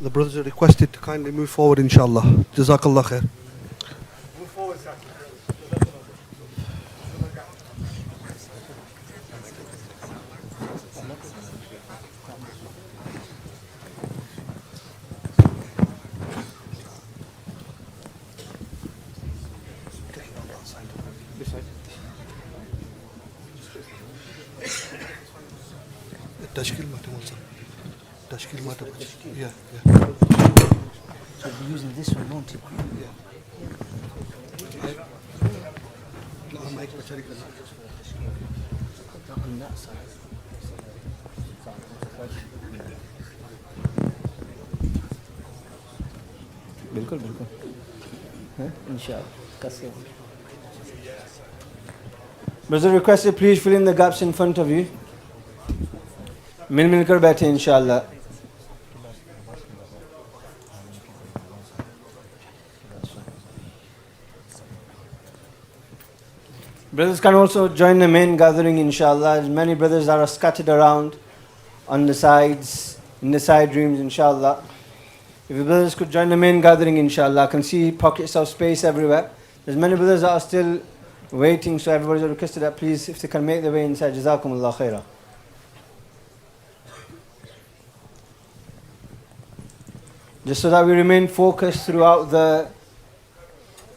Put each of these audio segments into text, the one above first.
The brothers are requested to kindly move forward, inshallah. Jazakallah khair. Tashkil matter also. Tashkil matter. Yeah. So we're using this one, won't it? On that side. बिल्कुल बिल्कुल हैं इंशाअल्लाह Kazee. Brothers requested, please fill in the gaps in front of you. मिलकर बैठे इंशाअल्लाह. Brothers can also join the main gathering inshallah. As many brothers that are scattered around on the sides, in the side rooms inshallah. If the brothers could join the main gathering inshallah. I can see pockets of space everywhere. There's many brothers that are still waiting, so everybody's requested that please, if they can make their way inside, Jazakumullah khairah. Just so that we remain focused throughout the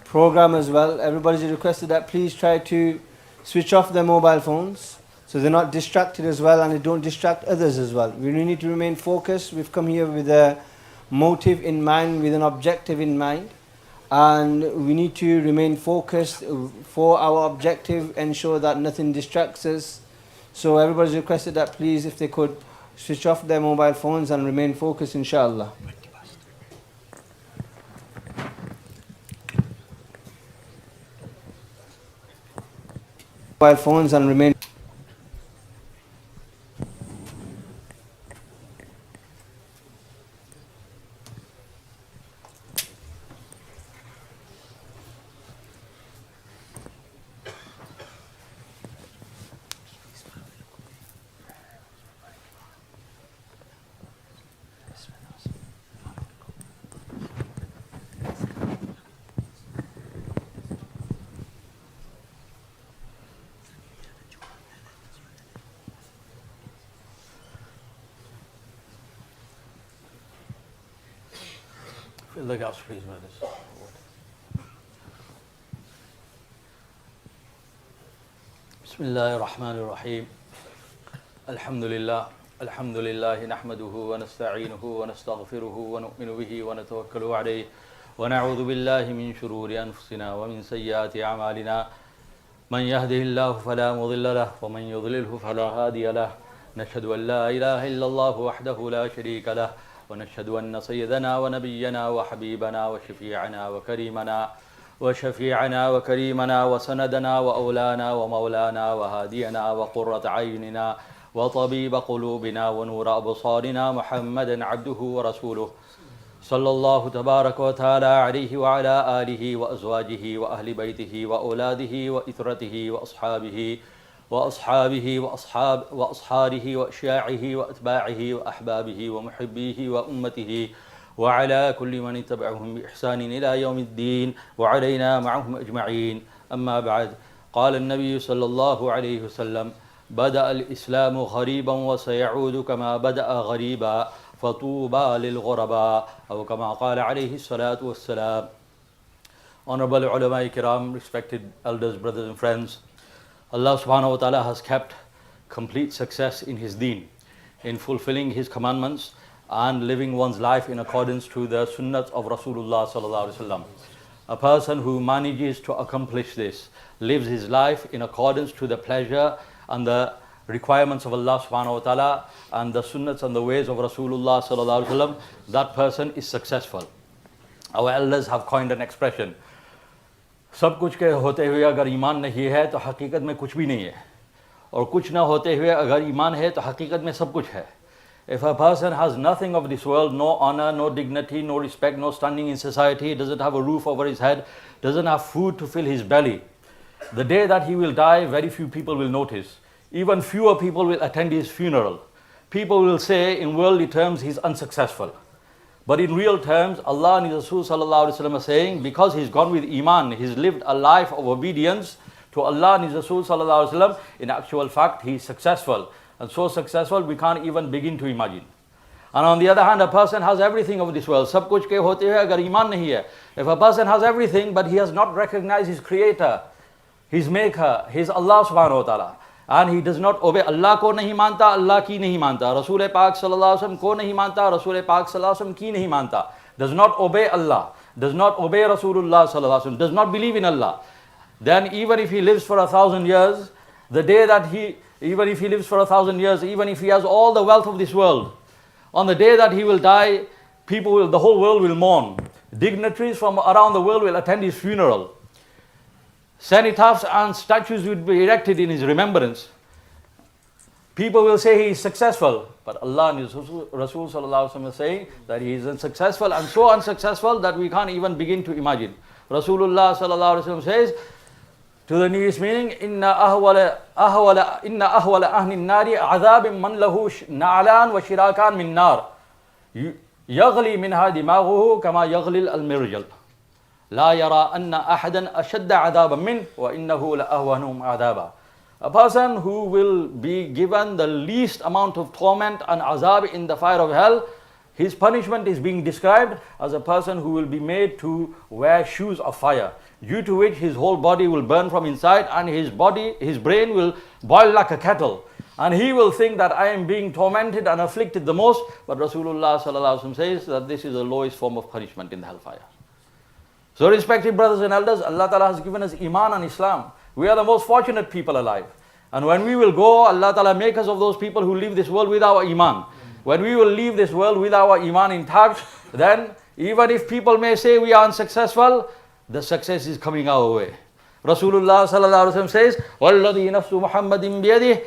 program as well. Everybody's requested that please try to switch off their mobile phones so they're not distracted as well and they don't distract others as well. We really need to remain focused. We've come here with a motive in mind, with an objective in mind, and we need to remain focused for our objective, ensure that nothing distracts us. So everybody's requested that please, if they could switch off their mobile phones and remain focused inshallah. Mobile phones and remain. Fill the gaps, please, brothers. بسم الله الرحمن الرحيم الحمد لله نحمده ونستعينه ونستغفره ونؤمن به ونتوكل عليه ونعوذ بالله من شرور أنفسنا ومن سيئات أعمالنا من يهده الله فلا مضل له ومن يضلله فلا هادي له نشهد أن لا إله إلا الله وحده لا شريك له ونشهد أن سيدنا ونبينا وحبيبنا وشفيعنا وكريمنا وسندنا وأولانا ومولانا وهادينا وقرة عيننا وطبيب قلوبنا ونور أبصارنا محمدا عبده ورسوله صلى الله تبارك وتعالى عليه وعلى آله وأزواجه وأهل بيته وأولاده وإثرته وأصحاره وأشياعه وأتباعه وأحبابه ومحبيه وأمته وعلى كل من اتبعهم بإحسان إلى يوم الدين وعلينا معهم أجمعين. أما بعد، قال النبي صلى الله عليه وسلم: بدأ الإسلام غريبا وسيعود كما بدأ غريبا فطوبى للغرباء أو كما قال عليه الصلاة والسلام. Honorable ulama kiram, respected elders, brothers and friends, Allah subhanahu wa ta'ala has kept complete success in his deen, in fulfilling his commandments and living one's life in accordance to the sunnahs of Rasulullah sallallahu alaihi wasallam. A person who manages to accomplish this, lives his life in accordance to the pleasure and the requirements of Allah subhanahu wa ta'ala and the sunnahs and the ways of Rasulullah sallallahu alaihi wasallam, that person is successful. Our elders have coined an expression: सब कुछ के होते हुए अगर ईमान नहीं है तो हकीकत में कुछ भी नहीं है, और कुछ ना होते हुए अगर ईमान है तो हकीकत में सब कुछ है. If a person has nothing of this world, no honor, no dignity, no respect, no standing in society, doesn't have a roof over his head, doesn't have food to fill his belly, the day that he will die, very few people will notice. Even fewer people will attend his funeral. People will say, in worldly terms, he's unsuccessful. But in real terms, Allah and His Rasul sallallahu alaihi wasallam are saying, because he's gone with Iman, he's lived a life of obedience to Allah and His Rasul sallallahu alaihi wasallam, in actual fact, he's successful. And so successful, we can't even begin to imagine. And on the other hand, a person has everything of this world. Sab kuch ke hote hai, agar iman nahi hai. If a person has everything, but he has not recognized his creator, his maker, his Allah subhanahu wa ta'ala, and he does not obey Allah ko nahi manta, Allah ki nahi manta, Rasul Pak sallallahu alaihi wasallam ko nahi manta, Rasul Pak sallallahu alaihi wasallam ki nahi manta, does not obey Allah, does not obey Rasulullah sallallahu alaihi wasallam, does not believe in Allah, then even if he lives for 1,000 years, the day that even if he lives for 1,000 years, even if he has all the wealth of this world, on the day that he will die, the whole world will mourn. Dignitaries from around the world will attend his funeral. Cenotaphs and statues will be erected in his remembrance. People will say he is successful, but Allah and His Rasul sallallahu alaihi wasallam are saying that he is unsuccessful, and so unsuccessful that we can't even begin to imagine. Rasulullah sallallahu alaihi wasallam says, to the nearest meaning, inna ahwala ahli nari azabim man lahu na'lan wa shirakan min nar yaghli minha dimaghuhu kama yaghli al-mirjal la yara anna ahadan ashadda adaban min wa innahu la ahwanum adaba. A person who will be given the least amount of torment and azab in the fire of hell, his punishment is being described as a person who will be made to wear shoes of fire, due to which his whole body will burn from inside, and his brain will boil like a kettle, and he will think that I am being tormented and afflicted the most. But Rasulullah sallallahu alaihi wasallam says that this is the lowest form of punishment in the hellfire. So respected brothers and elders, Allah Ta'ala has given us Iman and Islam. We are the most fortunate people alive, and when we will go, Allah Ta'ala make us of those people who leave this world with our Iman. When we will leave this world with our Iman intact, then even if people may say we are unsuccessful, the success is coming our way. Rasulullah sallallahu alaihi wasallam says, "Walladhi nafsu Muhammadin biyadihi,"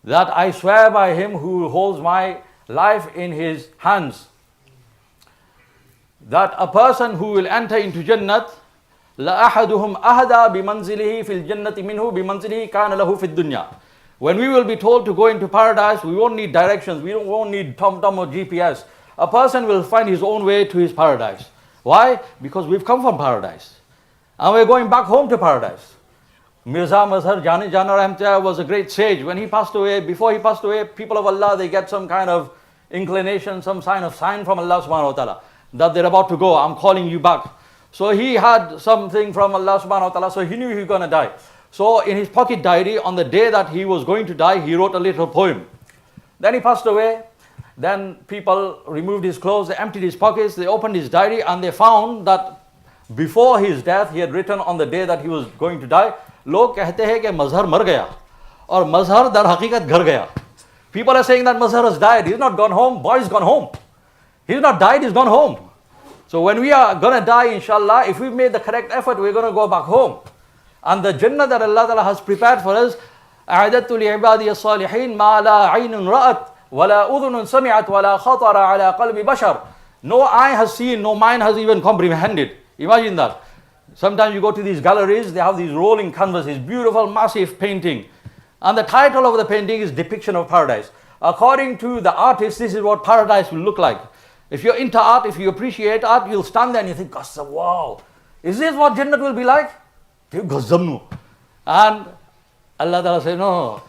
that I swear by him who holds my life in his hands, that a person who will enter into Jannat, la ahaduhum ahada bimanzilihi fil jannati minhu bimanzilihi kana lahu fid dunya. When we will be told to go into paradise, we won't need directions, we won't need TomTom or GPS. A person will find his own way to his paradise. Why? Because we've come from paradise, and we're going back home to paradise. Mirza Mazhar Jana Rahmatullah was a great sage. When he passed away, before he passed away, people of Allah, they get some kind of inclination, some sign from Allah subhanahu wa ta'ala, that they're about to go, I'm calling you back. So he had something from Allah subhanahu wa ta'ala, so he knew he was going to die. So in his pocket diary, on the day that he was going to die, he wrote a little poem. Then he passed away. Then people removed his clothes, they emptied his pockets, they opened his diary, and they found that before his death, he had written on the day that he was going to die, "Log kehte hai ki Mazhar mar gaya, aur Mazhar dar haqiqat ghar gaya." People are saying that Mazhar has died. He's not gone home. Boy's gone home. He's not died, he's gone home. So when we are going to die, inshallah, if we've made the correct effort, we're going to go back home. And the Jannah that Allah Ta'ala has prepared for us, أَعْدَدْتُ لِعِبَادِيَ الصَّالِحِينَ مَا لَا عَيْنٌ رَأَتْ وَلَا أُذُنٌ سَمِعَتْ وَلَا خَطَرَ عَلَى قَلْبِ بَشَرٍ. No eye has seen, no mind has even comprehended. Imagine that. Sometimes you go to these galleries, they have these rolling canvases, beautiful, massive painting. And the title of the painting is Depiction of Paradise. According to the artist, this is what paradise will look like. If you're into art, if you appreciate art, you'll stand there and you think, wow, is this what Jannat will be like? And Allah Ta'ala says, no,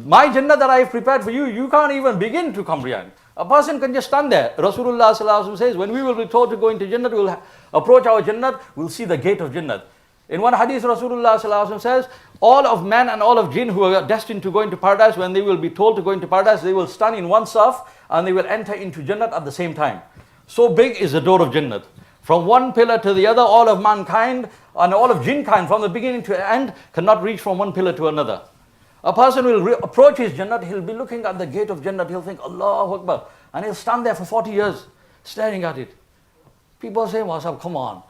my Jannah that I have prepared for you, you can't even begin to comprehend. A person can just stand there. Rasulullah Sallallahu Alaihi Wasallam says, when we will be told to go into Jannat, we'll approach our Jannat, we'll see the gate of Jannat. In one hadith, Rasulullah Sallallahu Alaihi Wasallam says, all of men and all of jinn who are destined to go into paradise, when they will be told to go into paradise, they will stand in one saf and they will enter into Jannat at the same time. So big is the door of Jannat. From one pillar to the other, all of mankind and all of jinn kind, from the beginning to the end, cannot reach from one pillar to another. A person will approach his Jannat, he'll be looking at the gate of Jannat, he'll think, Allahu Akbar, and he'll stand there for 40 years, staring at it. People say, Wasab, come on.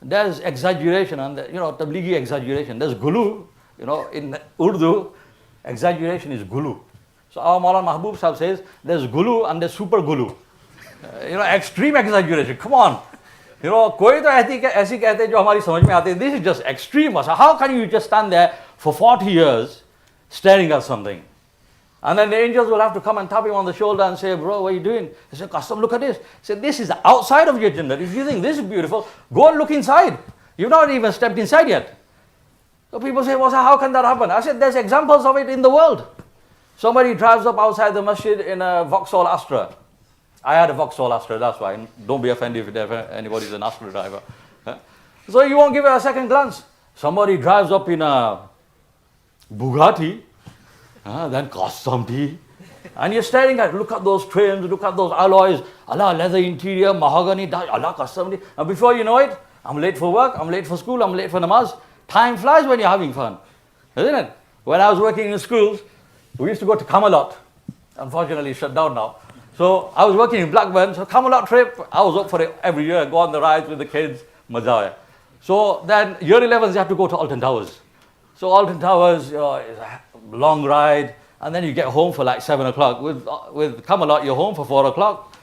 There's exaggeration, and tablighi exaggeration. There's gulu, in Urdu, exaggeration is gulu. So our Moulana Mahbub Sahib says, there's gulu and there's super gulu. Extreme exaggeration, come on. कोई तो ऐसी कहते हैं जो हमारी समझ में आते हैं. This is just extreme. How can you just stand there for 40 years staring at something? And then the angels will have to come and tap him on the shoulder and say, bro, what are you doing? He said, Qasam, look at this. He said, this is the outside of your Jannah. If you think this is beautiful, go and look inside. You've not even stepped inside yet. So people say, well, how can that happen? I said, there's examples of it in the world. Somebody drives up outside the masjid in a Vauxhall Astra. I had a Vauxhall Astra, that's why. Don't be offended if anybody's an Astra driver. So you won't give it a second glance. Somebody drives up in a Bugatti, then Qasam, and you're staring at, look at those trims, look at those alloys, Allah, leather interior, mahogany, Allah, Qasam. And before you know it, I'm late for work, I'm late for school, I'm late for namaz. Time flies when you're having fun, isn't it? When I was working in schools, we used to go to Camelot. Unfortunately, it's shut down now. So I was working in Blackburn, so Camelot trip, I was up for it every year, go on the rides with the kids, mazaya. So then year 11s, you have to go to Alton Towers. So Alton Towers, is a long ride, and then you get home for like 7 o'clock. With Camelot, you're home for 4 o'clock.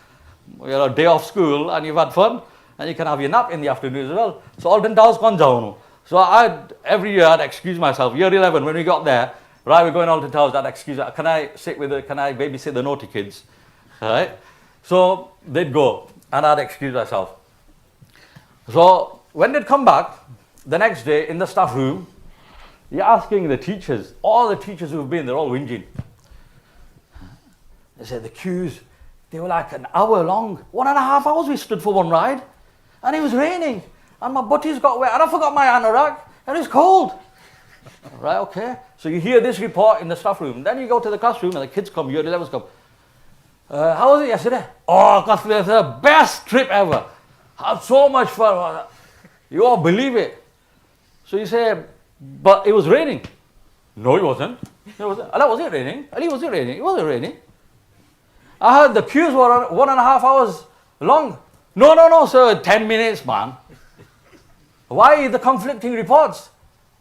You're a day off school, and you've had fun, and you can have your nap in the afternoon as well. So Alton Towers gone down. So every year I'd excuse myself. Year 11, when we got there, right, we're going to Alton Towers, I'd excuse myself. Can I babysit the naughty kids? Right? So they'd go, and I'd excuse myself. So when they'd come back, the next day in the staff room, you're asking the teachers, all the teachers who've been, they're all whinging. They said the queues, they were like an hour long, 1.5 hours we stood for one ride, and it was raining, and my butties got wet, and I forgot my anorak, and it's cold. Right, okay. So you hear this report in the staff room, then you go to the classroom, and the kids come, year 11s come. How was it yesterday? Oh, it was the best trip ever. Had so much fun. You all believe it. So you say, but it was raining. No, it wasn't. Allah, was it raining? Ali, was it raining? It wasn't raining. I heard the queues were 1.5 hours long. No, sir, 10 minutes, man. Why the conflicting reports?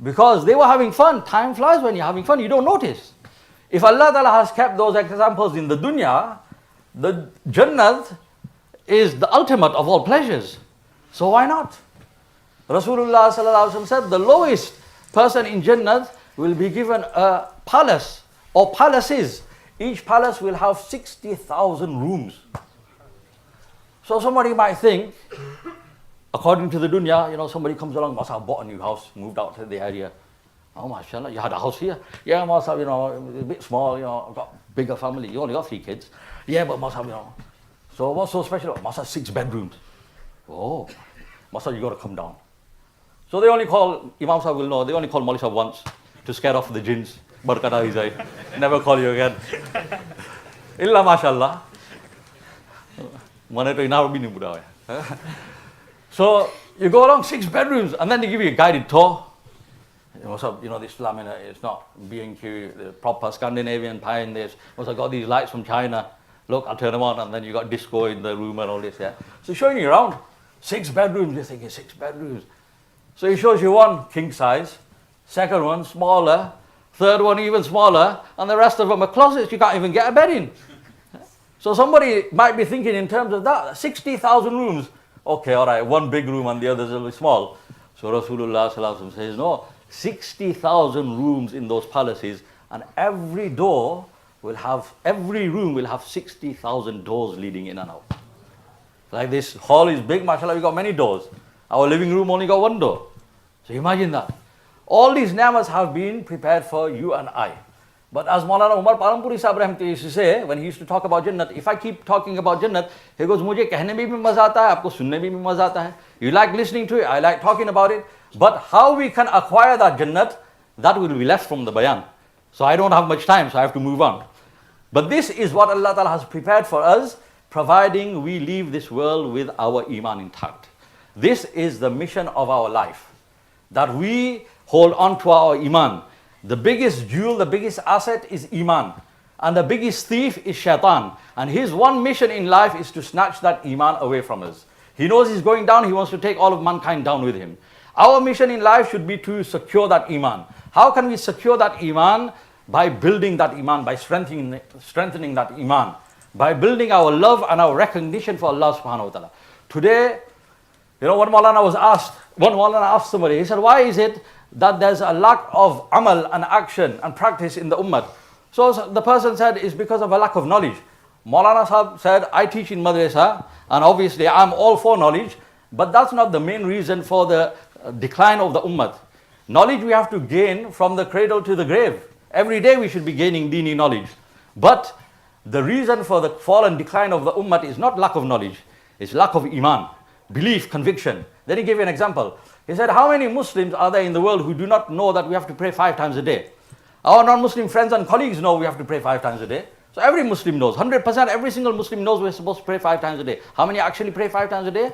Because they were having fun. Time flies when you're having fun. You don't notice. If Allah Ta'ala has kept those examples in the dunya, the Jannat is the ultimate of all pleasures. So why not? Rasulullah Sallallahu Alaihi Wasallam said the lowest person in Jannat will be given a palace or palaces. Each palace will have 60,000 rooms. So somebody might think, according to the dunya, somebody comes along, must have bought a new house, moved out to the area. Oh, mashallah, you had a house here? Yeah, must have, a bit small, I've got bigger family. You only got 3 kids. Yeah, but must have, So what's so special? Must have 6 bedrooms. Oh, must have, you got to come down. So they only call, Imam Sahib will know, they only call Mawli Sahib once to scare off the jinns. Barakatah Hizai. Never call you again. Illa mashallah. So you go along 6 bedrooms and then they give you a guided tour. This laminate, it's not B&Q, the proper Scandinavian pine. There's also got these lights from China. Look, I'll turn them on, and then you got disco in the room and all this. Yeah. So showing you around 6 bedrooms. You're thinking 6 bedrooms. So he shows you one king size, second one smaller, third one even smaller, and the rest of them are closets. You can't even get a bed in. So somebody might be thinking in terms of that, 60,000 rooms. Okay, all right, one big room and the others will be small. So Rasulullah Sallallahu Alaihi Wasallam says, no, 60,000 rooms in those palaces, and every room will have 60,000 doors leading in and out. Like this hall is big, mashallah, we got many doors. Our living room only got 1 door. So imagine that. All these ni'mas have been prepared for you and I. But as Moulana Umar Parampuri Sahib Rahmati used to say, when he used to talk about Jannat, if I keep talking about Jannat, he goes, mujhe kehne mein bhi maza aata hai, aapko sunne mein bhi maza aata hai. You like listening to it, I like talking about it. But how we can acquire that Jannat, that will be left from the bayan. So I don't have much time, so I have to move on. But this is what Allah Ta'ala has prepared for us, providing we leave this world with our iman intact. This is the mission of our life, that we hold on to our iman. The biggest jewel, the biggest asset is iman. And the biggest thief is shaitan. And his one mission in life is to snatch that iman away from us. He knows he's going down, he wants to take all of mankind down with him. Our mission in life should be to secure that iman. How can we secure that iman? By building that iman, by strengthening that iman. By building our love and our recognition for Allah subhanahu wa ta'ala. Today, one Moulana asked somebody, he said, why is it that there's a lack of amal and action and practice in the ummah? So the person said, it's because of a lack of knowledge. Moulana Sahib said, I teach in madrasa, and obviously I'm all for knowledge, but that's not the main reason for the decline of the ummah. Knowledge we have to gain from the cradle to the grave. Every day we should be gaining dini knowledge. But the reason for the fall and decline of the ummah is not lack of knowledge, it's lack of iman, belief, conviction. Then he gave an example. He said, how many Muslims are there in the world who do not know that we have to pray 5 times a day? Our non-Muslim friends and colleagues know we have to pray 5 times a day. So every Muslim knows, 100%, every single Muslim knows we're supposed to pray 5 times a day. How many actually pray 5 times a day?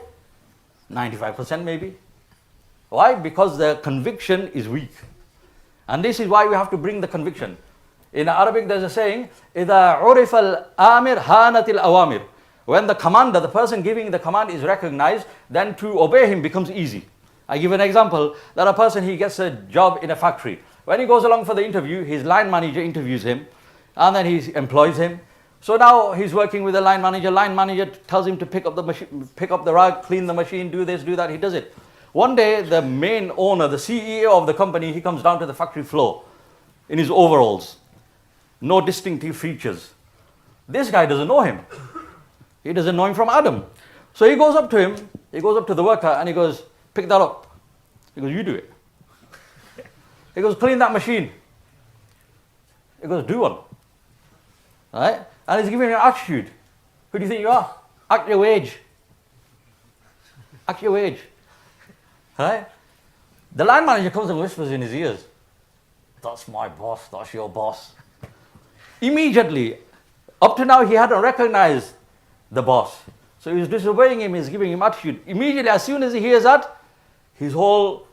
95% maybe. Why? Because the conviction is weak. And this is why we have to bring the conviction. In Arabic there's a saying, إِذَا عُرِفَ الْآمِرْ هَانَتِ الْأَوَامِرْ. When the commander, the person giving the command is recognized, then to obey him becomes easy. I give an example, that a person, he gets a job in a factory. When he goes along for the interview, his line manager interviews him, and then he employs him. So now he's working with the line manager tells him to pick up the machine, pick up the rug, clean the machine, do this, do that, he does it. One day, the main owner, the CEO of the company, he comes down to the factory floor in his overalls. No distinctive features. This guy doesn't know him. He doesn't know him from Adam. So he goes up to him, he goes up to the worker and he goes, pick that up. He goes, you do it. He goes, clean that machine. He goes, do one. Right? And he's giving him an attitude. Who do you think you are? Act your wage. Act your wage. Right? The line manager comes and whispers in his ears, that's my boss, that's your boss. Immediately, up to now he hadn't recognized the boss. So he's disobeying him, he's giving him attitude. Immediately, as soon as he hears that, his whole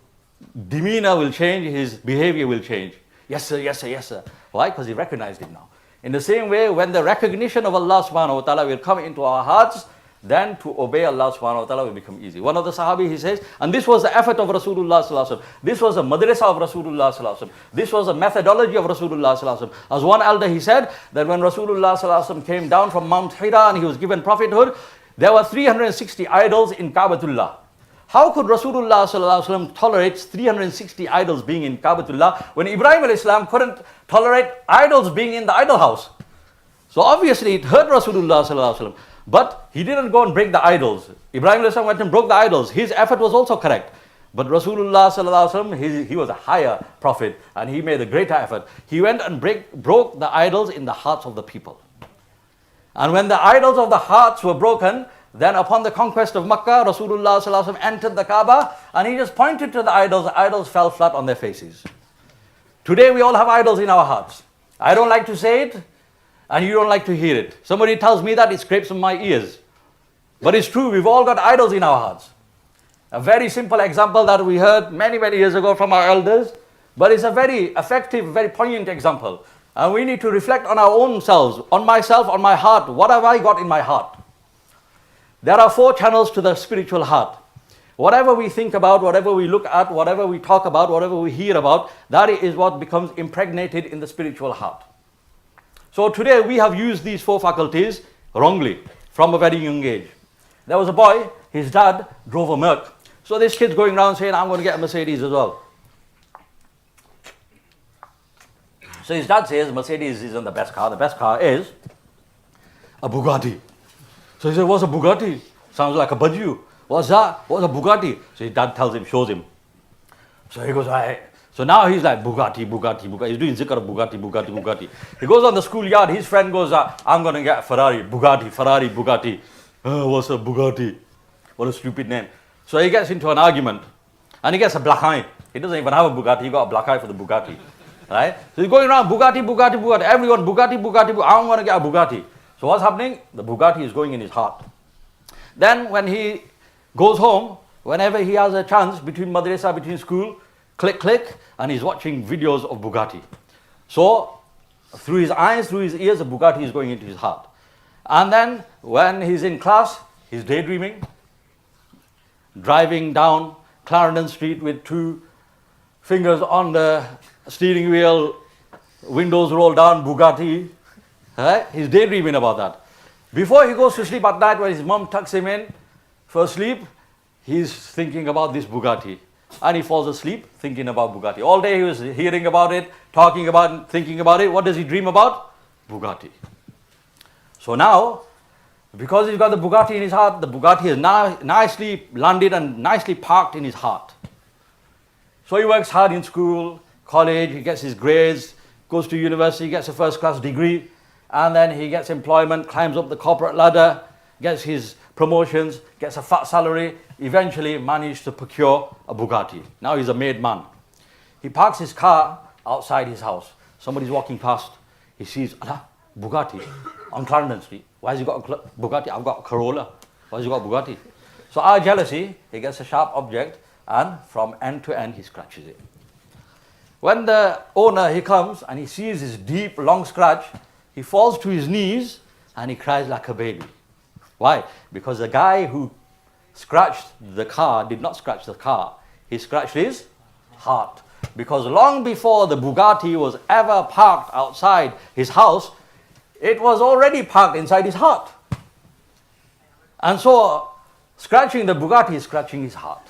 demeanor will change, his behavior will change. Yes sir, yes sir, yes sir. Why? Because he recognized him now. In the same way, when the recognition of Allah subhanahu wa ta'ala will come into our hearts, then to obey Allah subhanahu wa ta'ala will become easy. One of the Sahabi, he says, and this was the effort of Rasulullah sallallahu alaihi wasallam. This was a madrasa of Rasulullah sallallahu alaihi wasallam. This was a methodology of Rasulullah sallallahu alaihi wasallam. As one elder, he said that when Rasulullah sallallahu alaihi wasallam came down from Mount Hira and he was given prophethood, there were 360 idols in Kaabatullah. How could Rasulullah sallallahu alaihi wasallam tolerate 360 idols being in Kaabatullah when Ibrahim alayhi salam couldn't tolerate idols being in the idol house? So obviously it hurt Rasulullah sallallahu alaihi wasallam. But he didn't go and break the idols. Ibrahim alayhi salam went and broke the idols. His effort was also correct. But Rasulullah sallallahu alaihi wasallam, he was a higher prophet and he made a greater effort. He went and broke the idols in the hearts of the people. And when the idols of the hearts were broken, then upon the conquest of Makkah, Rasulullah sallallahu alaihi wasallam entered the Kaaba and he just pointed to the idols fell flat on their faces. Today we all have idols in our hearts. I don't like to say it, and you don't like to hear it. Somebody tells me that, it scrapes on my ears. But it's true, we've all got idols in our hearts. A very simple example that we heard many, many years ago from our elders, but it's a very effective, very poignant example. And we need to reflect on our own selves, on myself, on my heart. What have I got in my heart? There are 4 channels to the spiritual heart. Whatever we think about, whatever we look at, whatever we talk about, whatever we hear about, that is what becomes impregnated in the spiritual heart. So today we have used these 4 faculties wrongly from a very young age. There was a boy, his dad drove a Merc. So this kid's going around saying, I'm going to get a Mercedes as well. So his dad says, Mercedes isn't the best car. The best car is a Bugatti. So he said, what's a Bugatti? Sounds like a Baju. What's that? What's a Bugatti? So his dad tells him, shows him. So he goes, all So now he's like, Bugatti, Bugatti, Bugatti. He's doing zikr of Bugatti, Bugatti, Bugatti. He goes on the schoolyard, his friend goes, I'm going to get a Ferrari, Bugatti. What's a Bugatti? What a stupid name. So he gets into an argument and he gets a black eye. He doesn't even have a Bugatti, he got a black eye for the Bugatti. Right? So he's going around, Bugatti. Everyone, Bugatti. I'm going to get a Bugatti. So what's happening? The Bugatti is going in his heart. Then when he goes home, whenever he has a chance between madrasa, between school, click, and he's watching videos of Bugatti. So through his eyes, through his ears, the Bugatti is going into his heart. And then when he's in class, he's daydreaming, driving down Clarendon Street with 2 fingers on the steering wheel, windows rolled down, Bugatti. Right? He's daydreaming about that. Before he goes to sleep at night, when his mom tucks him in for sleep, he's thinking about this Bugatti. and he falls asleep thinking about Bugatti. All day he was hearing about it, talking about it, thinking about it. What does he dream about? Bugatti. So now, because he's got the Bugatti in his heart, the Bugatti is now nicely landed and nicely parked in his heart. So he works hard in school, college, he gets his grades, goes to university, gets a first class degree, and then he gets employment, climbs up the corporate ladder, gets his promotions, gets a fat salary, eventually managed to procure a Bugatti. Now he's a made man. He parks his car outside his house. Somebody's walking past. He sees, Allah, Bugatti on Clarendon Street. Why has he got a Bugatti? I've got a Corolla. Why has he got a Bugatti? So out of jealousy, he gets a sharp object and from end to end he scratches it. When the owner, he comes and he sees his deep, long scratch, he falls to his knees and he cries like a baby. Why? Because the guy who scratched the car did not scratch the car. He scratched his heart. Because long before the Bugatti was ever parked outside his house, it was already parked inside his heart. And so, scratching the Bugatti is scratching his heart.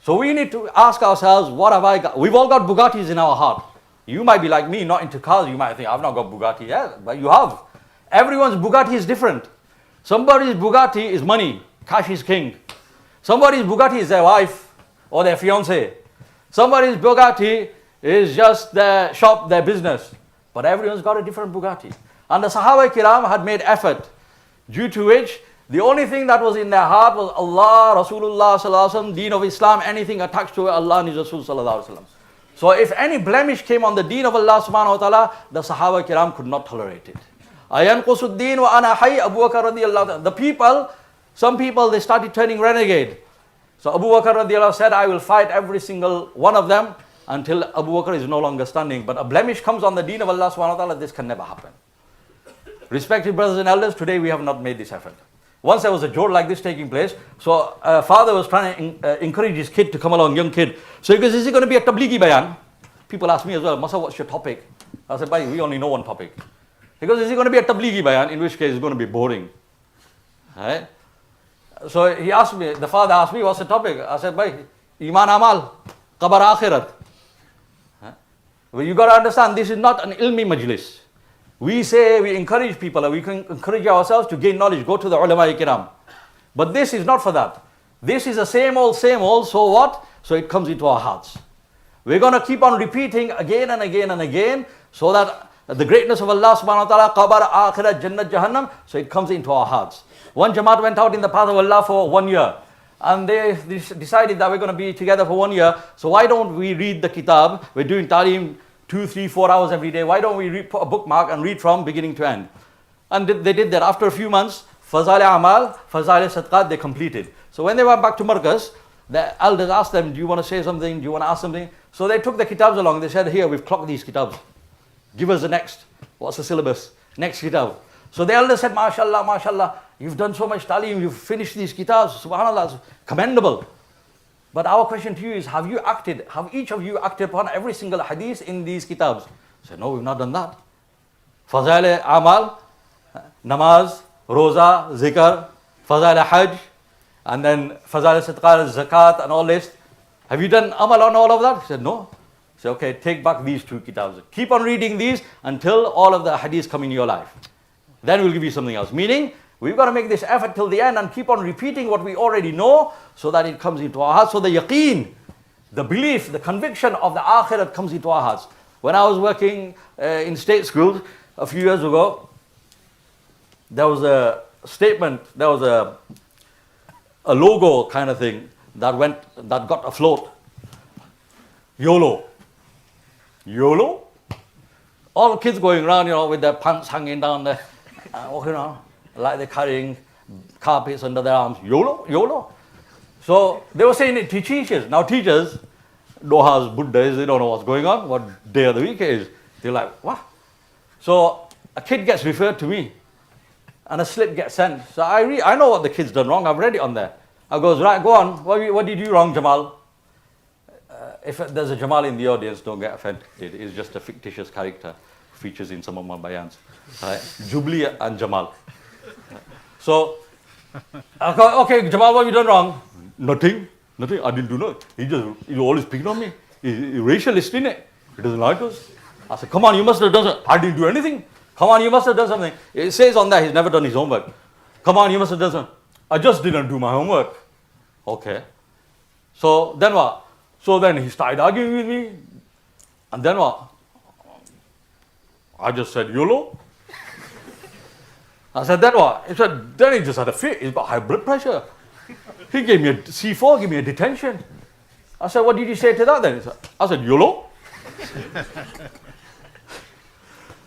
So we need to ask ourselves, what have I got? We've all got Bugattis in our heart. You might be like me, not into cars. You might think, I've not got Bugatti. Yeah, but you have. Everyone's Bugatti is different. Somebody's Bugatti is money. Cash is king. Somebody's Bugatti is their wife or their fiancé. Somebody's Bugatti is just their shop, their business. But everyone's got a different Bugatti. And the Sahaba Kiram had made effort, due to which the only thing that was in their heart was Allah, Rasulullah Sallallahu Alaihi Wasallam, Deen of Islam, anything attached to it, Allah and His Rasul Sallallahu Alaihi Wasallam. So if any blemish came on the Deen of Allah Subhanahu Wa Ta'ala, the Sahaba Kiram could not tolerate it. Ayan Qusuddin wa ana hayy, Abu Bakr radiallahu ta'ala. The people, some people, they started turning renegade. So Abu Bakr radiallahu said, I will fight every single one of them until Abu Bakr is no longer standing. But a blemish comes on the Deen of Allah Subhanahu Wa Ta'ala, this can never happen. Respected brothers and elders, today we have not made this effort. Once there was a Jore like this taking place, so a father was trying to encourage his kid to come along, young kid. So he goes, is it going to be a tablighi bayan? People ask me as well, Masa, what's your topic? I said, Bhai, we only know one topic. He goes, is it going to be a tablighi bayan? In which case it's going to be boring. Right? So he asked me, the father asked me, what's the topic? I said, Bhai, Iman Amal, Qabar Akhirat. Well, you got to understand, this is not an ilmi majlis. We say, we encourage people, we can encourage ourselves to gain knowledge, go to the ulama kiram. But this is not for that. This is the same old, so what? So it comes into our hearts. We're going to keep on repeating again and again and again, so that the greatness of Allah subhanahu wa ta'ala, Qabar, Akhirat, Jannat, Jahannam, so it comes into our hearts. One Jamaat went out in the path of Allah for 1 year. And they decided that we're going to be together for 1 year. So why don't we read the kitab? We're doing talim 2, 3, 4 hours every day. Why don't we put a bookmark and read from beginning to end? And they did that. After a few months, Fazal Amal, Fazal Sadqat, they completed. So when they went back to Markaz, the elders asked them, do you want to say something? Do you want to ask something? So they took the kitabs along. They said, here, we've clocked these kitabs. Give us the next. What's the syllabus? Next kitab. So the elders said, MashaAllah, MashaAllah, you've done so much talim, you've finished these kitabs. SubhanAllah, it's commendable. But our question to you is, have each of you acted upon every single hadith in these kitabs? I said, no, we've not done that. Fazail Amal, Namaz, Roza, Zikr, Fazail Hajj, and then Fazail Sidqar, Zakat, and all this. Have you done Amal on all of that? He said, no. I said, okay, take back these 2 kitabs. Keep on reading these until all of the hadiths come in your life. Then we'll give you something else. Meaning, we've got to make this effort till the end and keep on repeating what we already know so that it comes into our hearts. So the yaqeen, the belief, the conviction of the akhirat comes into our hearts. When I was working in state schools a few years ago, there was a statement, there was a logo kind of thing that got afloat. YOLO. YOLO? All the kids going around, with their pants hanging down there, walking around like they're carrying carpets under their arms. YOLO, YOLO. So they were saying it to teachers. Now teachers, Doha's Buddhas, they don't know what's going on, what day of the week it is. They're like, what? So a kid gets referred to me and a slip gets sent. So I know what the kid's done wrong, I've read it on there. I goes, right, go on, what did you do wrong, Jamal? If there's a Jamal in the audience, don't get offended. It is just a fictitious character features in some of my bayans. Right? Jubli and Jamal. So, I go, okay, Jamal, what have you done wrong? Nothing. Nothing, I didn't do nothing. He always picking on me. He's racialist, isn't it? He doesn't like us. I said, come on, you must have done something. I didn't do anything. Come on, you must have done something. It says on that he's never done his homework. Come on, you must have done something. I just didn't do my homework. Okay. So then what? So then he started arguing with me. And then what? I just said, YOLO. I said, then what? He said, then he just had a fit. He's got high blood pressure. He gave me a C4, gave me a detention. I said, what did you say to that then? I said, YOLO.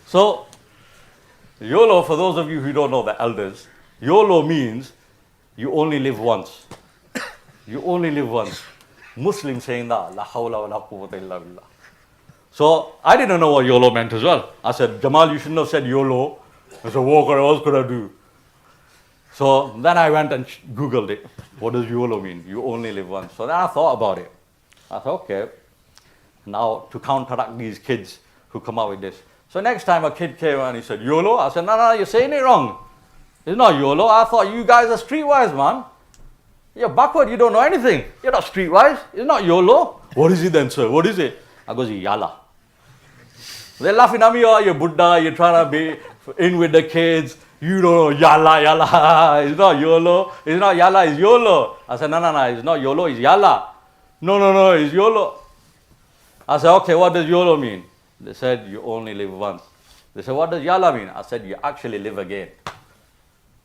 So, YOLO, for those of you who don't know, the elders, YOLO means you only live once. You only live once. Muslims saying that, La hawla wa la quwwata illa billah. So, I didn't know what YOLO meant as well. I said, Jamal, you shouldn't have said YOLO. I said, what else could I do? So, then I went and Googled it. What does YOLO mean? You only live once. So then I thought about it. I thought, okay, now to counteract these kids who come out with this. So next time a kid came and he said, YOLO, I said, no, you're saying it wrong. It's not YOLO. I thought you guys are streetwise, man. You're backward, you don't know anything. You're not streetwise. It's not YOLO. What is it then, sir? What is it? I goes, Yalla. They're laughing at me, oh, you're Buddha, you're trying to be in with the kids. You don't know, Yalla, Yalla. It's not YOLO. It's not Yalla, it's YOLO. I said, no, it's not YOLO, it's Yalla. No, it's YOLO. I said, okay, what does YOLO mean? They said, you only live once. They said, what does Yalla mean? I said, you actually live again.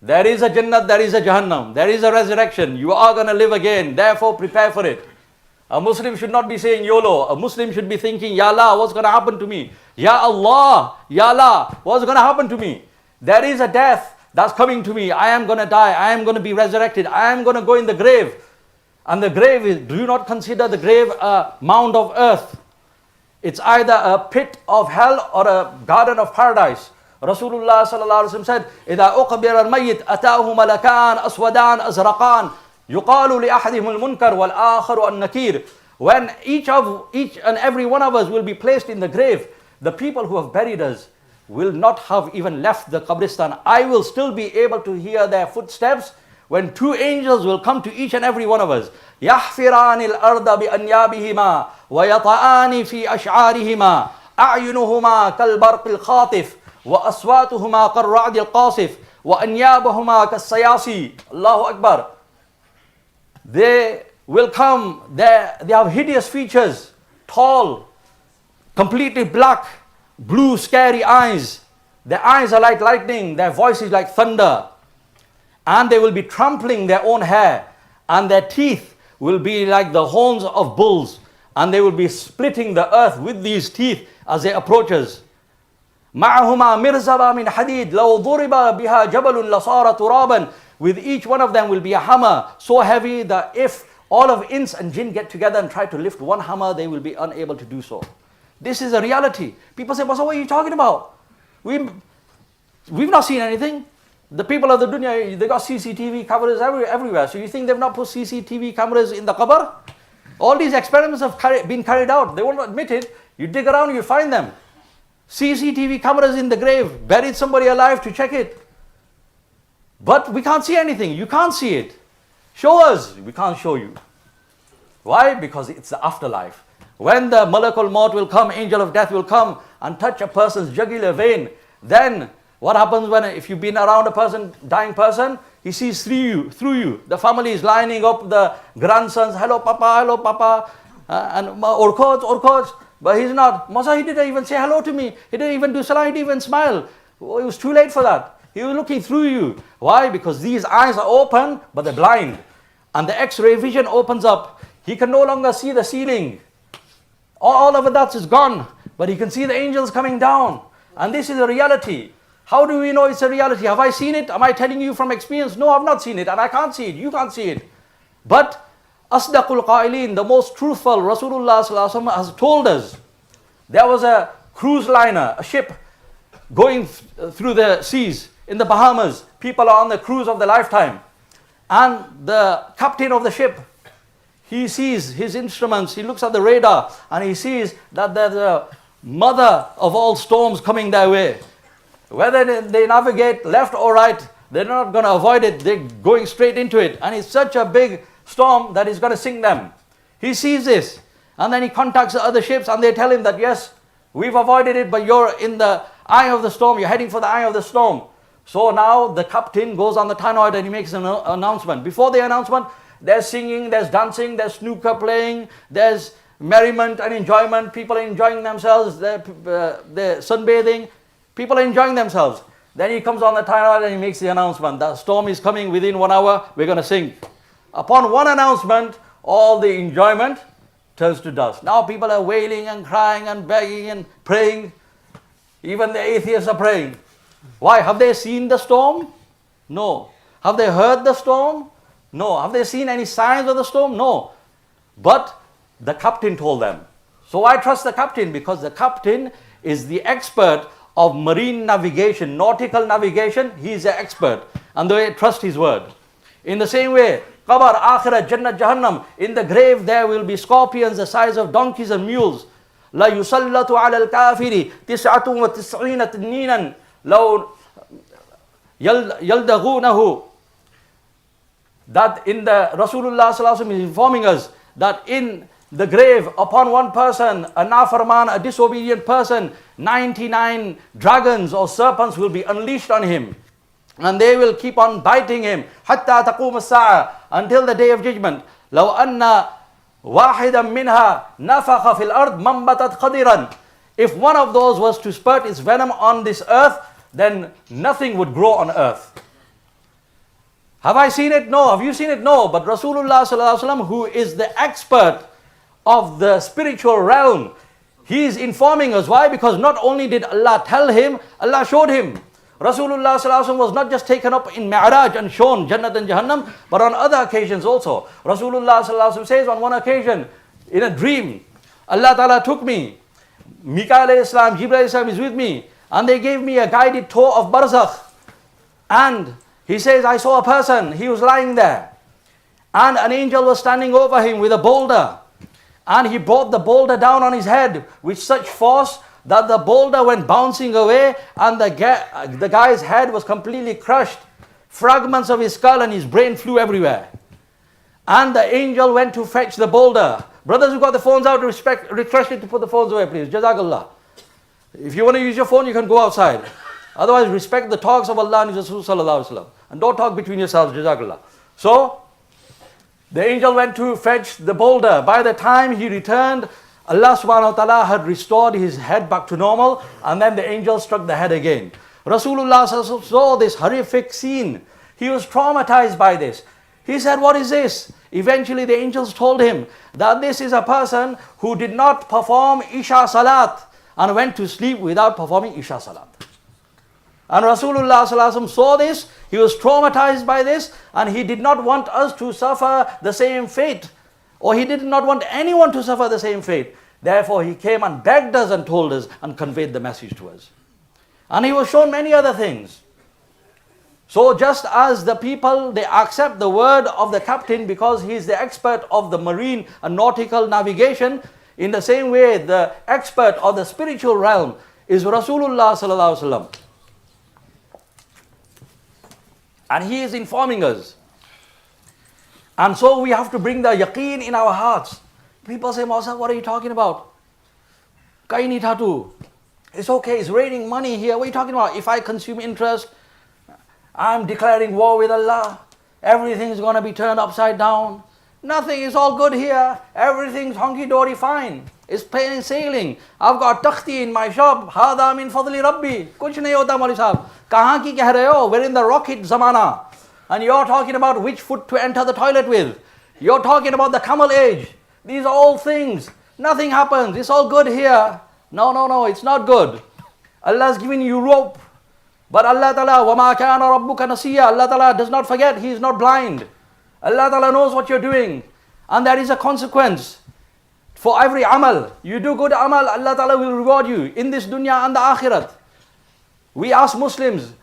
There is a Jannat, there is a Jahannam, there is a resurrection. You are going to live again, therefore prepare for it. A Muslim should not be saying YOLO. A Muslim should be thinking, Ya Allah, what's going to happen to me? Ya Allah, what's going to happen to me? There is a death that's coming to me. I am going to die. I am going to be resurrected. I am going to go in the grave. And the grave is, do not consider the grave a mound of earth. It's either a pit of hell or a garden of paradise. Rasulullah sallallahu alaihi wasallam said, إِذَا أُقْبِرَ الْمَيِّتْ أَتَاهُ مَلَكَانْ أَسْوَدَانْ أَزْرَقَانْ يُقَالُ لِأَحَدِهِمُ الْمُنْكَرُ وَالْآخَرُ النَّكِيرُ. When each and every one of us will be placed in the grave, the people who have buried us will not have even left the Qabristan. I will still be able to hear their footsteps when two angels will come to each and every one of us. يَحْفِرَانِ الْأَرْضَ بِأَنْيَابِهِمَا وَيَطَعَانِ فِي أَشْعَارِهِمَا أَعْيُنُهُمَا كَالْبَرْقِ الْخَاطِفِ وَأَصْوَاتُهُمَا كَالرَّعْدِ الْقَاصِفِ وَأَنْيَابُهُمَا كَالسَّيَاصِي. Allahu Akbar. They will come, they have hideous features, tall, completely black, blue scary eyes. Their eyes are like lightning, their voice is like thunder. And they will be trampling their own hair, and their teeth will be like the horns of bulls, and they will be splitting the earth with these teeth as they approach us. مَعَهُمَا مِرْزَبًا مِنْ حَدِيدٍ لَوْ ضُرِبَ بِهَا جَبَلٌ لَصَارَ تُرَابًا. With each one of them will be a hammer so heavy that if all of ins and jinn get together and try to lift one hammer, they will be unable to do so. This is a reality. People say, but so what are you talking about? We've not seen anything. The people of the dunya, they got CCTV cameras everywhere. So you think they've not put CCTV cameras in the qabr? All these experiments have been carried out. They won't admit it. You dig around, you find them. CCTV cameras in the grave, buried somebody alive to check it. But we can't see anything. You can't see it. Show us. We can't show you. Why? Because it's the afterlife. When the Malakul Maut will come, angel of death will come and touch a person's jugular vein, then what happens if you've been around a person, dying person, he sees through you. The family is lining up, the grandsons, hello papa, or coach, but he's not. Masa, he didn't even say hello to me. He didn't even do salah, he didn't even smile. Oh, it was too late for that. He was looking through you. Why? Because these eyes are open, but they're blind. And the X-ray vision opens up. He can no longer see the ceiling. All of that is gone. But he can see the angels coming down. And this is a reality. How do we know it's a reality? Have I seen it? Am I telling you from experience? No, I've not seen it. And I can't see it. You can't see it. But Asdaqul Qailin, the most truthful, Rasulullah sallallahu alaihi wasallam has told us. There was a cruise liner, a ship, going through the seas in the Bahamas. People are on the cruise of their lifetime. And the captain of the ship, he sees his instruments, he looks at the radar, and he sees that there's a mother of all storms coming their way. Whether they navigate left or right, they're not going to avoid it, they're going straight into it. And it's such a big storm that is going to sink them. He sees this, and then he contacts the other ships, and they tell him that yes, we've avoided it, but you're in the eye of the storm, you're heading for the eye of the storm. So now the captain goes on the tannoy and he makes an announcement. Before the announcement, there's singing, there's dancing, there's snooker playing, there's merriment and enjoyment. People are enjoying themselves, they're sunbathing. People are enjoying themselves. Then he comes on the tannoy and he makes the announcement. The storm is coming within 1 hour, we're going to sink. Upon one announcement, all the enjoyment turns to dust. Now people are wailing and crying and begging and praying. Even the atheists are praying. Why? Have they seen the storm? No. Have they heard the storm? No. Have they seen any signs of the storm? No. But the captain told them. So I trust the captain because the captain is the expert of marine navigation, nautical navigation. He is the expert. And they trust his word. In the same way, Qabr, Akhirat, Jannah, Jahannam, in the grave there will be scorpions the size of donkeys and mules. لا يسلط على الكافر 99 تنينا لو يلدغونه. That in the Rasulullah sallallahu alaihi wasallam is informing us that in the grave upon one person, a nafarman, a disobedient person, 99 dragons or serpents will be unleashed on him. And they will keep on biting him حتى تقوم الساعة, until the day of judgment. لو أن واحدا منها نفخ في الأرض منبتت قدرا. If one of those was to spurt its venom on this earth, then nothing would grow on earth. Have I seen it? No. Have you seen it? No. But Rasulullah sallallahu alaihi wasallam, who is the expert of the spiritual realm, he is informing us. Why? Because not only did Allah tell him, Allah showed him. Rasulullah sallallahu alaihi wasallam was not just taken up in Mi'raj and shown Jannat and Jahannam, but on other occasions also. Rasulullah sallallahu alaihi wasallam says on one occasion, in a dream, Allah Ta'ala took me, Mikael alayhi salam, Jibreel alayhi salam is with me, and they gave me a guided tour of Barzakh. And he says, I saw a person, he was lying there, and an angel was standing over him with a boulder, and he brought the boulder down on his head with such force that the boulder went bouncing away, and the guy's head was completely crushed. Fragments of his skull and his brain flew everywhere. And the angel went to fetch the boulder. Brothers who got the phones out, request you to put the phones away, please. Jazakallah. If you want to use your phone, you can go outside. Otherwise, respect the talks of Allah and His Rasul sallallahu alaihi wasallam. And don't talk between yourselves, Jazakallah. So, the angel went to fetch the boulder. By the time he returned, Allah subhanahu wa ta'ala had restored his head back to normal, and then the angel struck the head again. Rasulullah saw this horrific scene. He was traumatized by this. He said, what is this? Eventually the angels told him that this is a person who did not perform Isha Salat and went to sleep without performing Isha Salat. And Rasulullah saw this, he was traumatized by this, and he did not want us to suffer the same fate. Or he did not want anyone to suffer the same fate. Therefore he came and begged us and told us and conveyed the message to us. And he was shown many other things. So just as the people, they accept the word of the captain because he is the expert of the marine and nautical navigation, in the same way the expert of the spiritual realm is Rasulullah sallallahu alaihi wasallam. And he is informing us. And so we have to bring the yaqeen in our hearts. People say, Mawsa, what are you talking about? Kaini tatu. It's okay, it's raining money here. What are you talking about? If I consume interest, I'm declaring war with Allah. Everything's going to be turned upside down. Nothing is all good here. Everything's honky-dory fine. It's plain sailing. I've got takhti in my shop. Hada min fadli rabbi. Kuch nahi hota mauli sahab. Kahan ki keh rahe ho? We're in the rocket zamana. And you're talking about which foot to enter the toilet with. You're talking about the camel age. These are all things. Nothing happens. It's all good here. No, it's not good. Allah's giving you rope. But Allah Ta'ala, وَمَا كَانَ رَبُّكَ نَسِيًّا, Allah Ta'ala does not forget. He is not blind. Allah Ta'ala knows what you're doing. And there is a consequence for every amal. You do good amal, Allah Ta'ala will reward you in this dunya and the akhirat. We ask Muslims,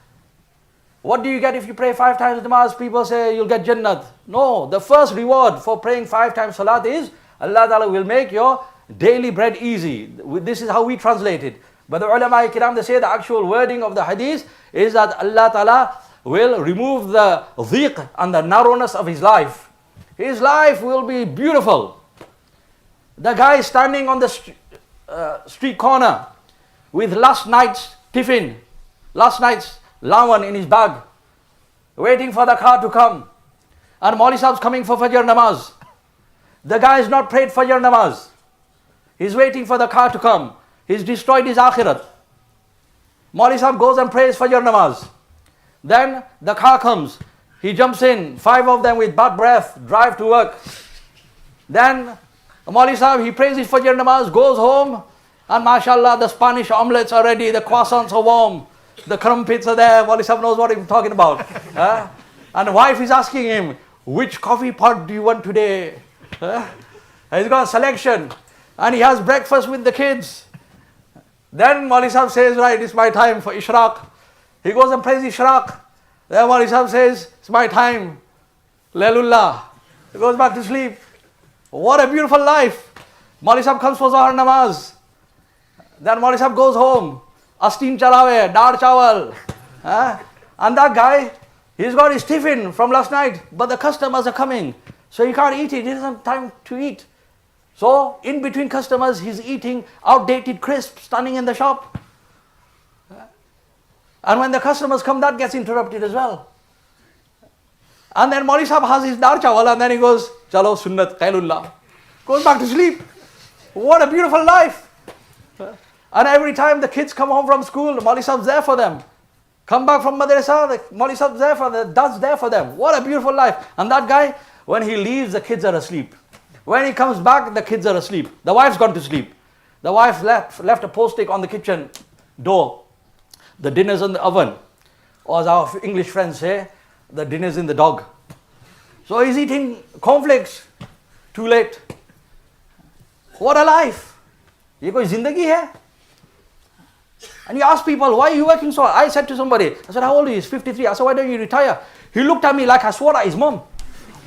what do you get if you pray 5 times namaz? People say you'll get Jannat. No, the first reward for praying 5 times salat is Allah Ta'ala will make your daily bread easy. This is how we translate it. But the ulama kiram, they say the actual wording of the hadith is that Allah Ta'ala will remove the dhiq and the narrowness of his life. his life will be beautiful. The guy is standing on the street corner with last night's tiffin, last night's lawan in his bag, waiting for the car to come. And Mauli Sahib's coming for Fajr namaz. The guy is not prayed Fajr namaz. He's waiting for the car to come. He's destroyed his akhirat. Mauli Sahib goes and prays Fajr namaz. Then the car comes. He jumps in, 5 of them with bad breath, drive to work. Then Mauli Sahib, he prays his Fajr namaz, goes home, and mashallah, the Spanish omelets are ready, the croissants are warm, the crumpets are there. Mauli Sahib knows what I'm talking about. And the wife is asking him, which coffee pot do you want today? He's got a selection. And he has breakfast with the kids. Then Mauli Sahib says, right, it's my time for Ishraq. He goes and prays Ishraq. Then Mauli Sahib says, it's my time. Lailullah. He goes back to sleep. What a beautiful life. Mauli Sahib comes for Zohar namaz. Then Mauli Sahib goes home. Astin chalawe, dar chawal. And that guy, he's got his tiffin from last night, but the customers are coming. So he can't eat it. He doesn't have time to eat. So in between customers, he's eating outdated crisps standing in the shop. And when the customers come, that gets interrupted as well. And then Mauli Sahib has his dar chawal, and then he goes, chalo sunnat qailullah. Goes back to sleep. What a beautiful life. And every time the kids come home from school, Mauli Sahib's there for them. Come back from madrasa, the Mauli Sahib's there for them, that's there for them. What a beautiful life. And that guy, when he leaves, the kids are asleep. When he comes back, the kids are asleep. The wife's gone to sleep. The wife left a post-it on the kitchen door. The dinner's in the oven. Or as our English friends say, the dinner's in the dog. So he's eating cornflakes. Too late. What a life. Ye koi zindagi hai? And you ask people, why are you working so hard? I said to somebody, I said, how old are you? He's 53. I said, why don't you retire? He looked at me like I swore at his mom.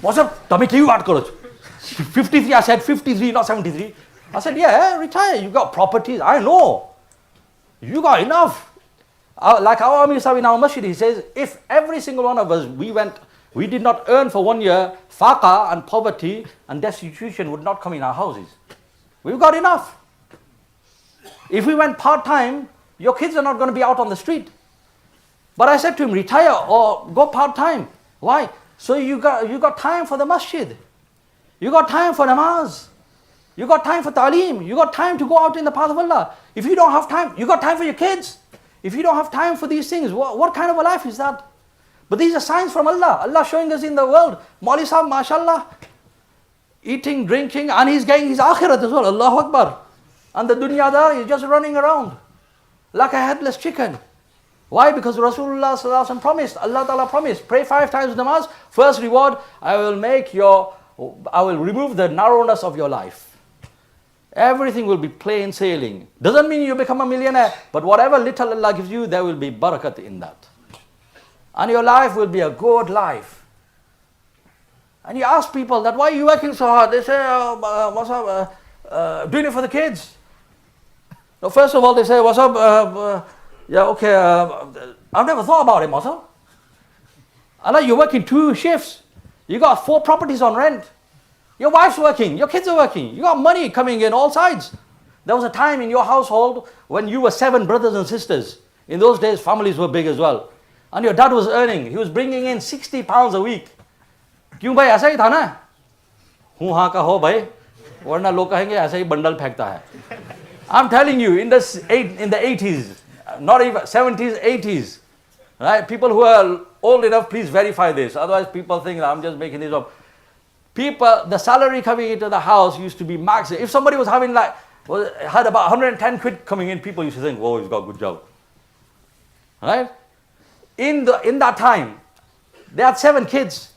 What's up? Tami kyu baat karo? 53. I said 53, not 73. I said, yeah, retire. You got properties. I know. You got enough. Like our Amir Sahib in our masjid, he says, if every single one of us, we did not earn for 1 year, faqa and poverty and destitution would not come in our houses. We've got enough. If we went part-time, your kids are not going to be out on the street. But I said to him, retire or go part-time. Why? So you got time for the masjid. You got time for namaz. You got time for ta'aleem. You got time to go out in the path of Allah. If you don't have time, you got time for your kids. If you don't have time for these things, what kind of a life is that? But these are signs from Allah. Allah showing us in the world. Mauli Sahib, mashallah, eating, drinking, and he's getting his akhirat as well. Allahu Akbar. And the dunyadar is just running around like a headless chicken. Why? Because Rasulullah sallallahu alaihi wasallam promised, Allah Ta'ala promised, pray 5 times namaz, first reward, I will remove the narrowness of your life. Everything will be plain sailing. Doesn't mean you become a millionaire, but whatever little Allah gives you, there will be barakat in that. And your life will be a good life. And you ask people that, why are you working so hard? They say, what's up, doing it for the kids. So first of all, they say, what's up, yeah, okay, I've never thought about it, Masa. Allah, you're working 2 shifts. You got 4 properties on rent. Your wife's working, your kids are working. You got money coming in all sides. There was a time in your household when you were 7 brothers and sisters. In those days, families were big as well. And your dad was earning. He was bringing in 60 pounds a week. क्यों भाई ऐसा ही था ना? हूँ हाँ का हो भाई, वरना लोग कहेंगे ऐसा ही बंडल फेंकता है. I'm telling you, in the 80s, not even 70s, 80s, right? People who are old enough, please verify this. Otherwise, people think that I'm just making this up. People, the salary coming into the house used to be max. If somebody was having had about 110 quid coming in, people used to think, whoa, he's got a good job. Right? In that time, they had 7 kids.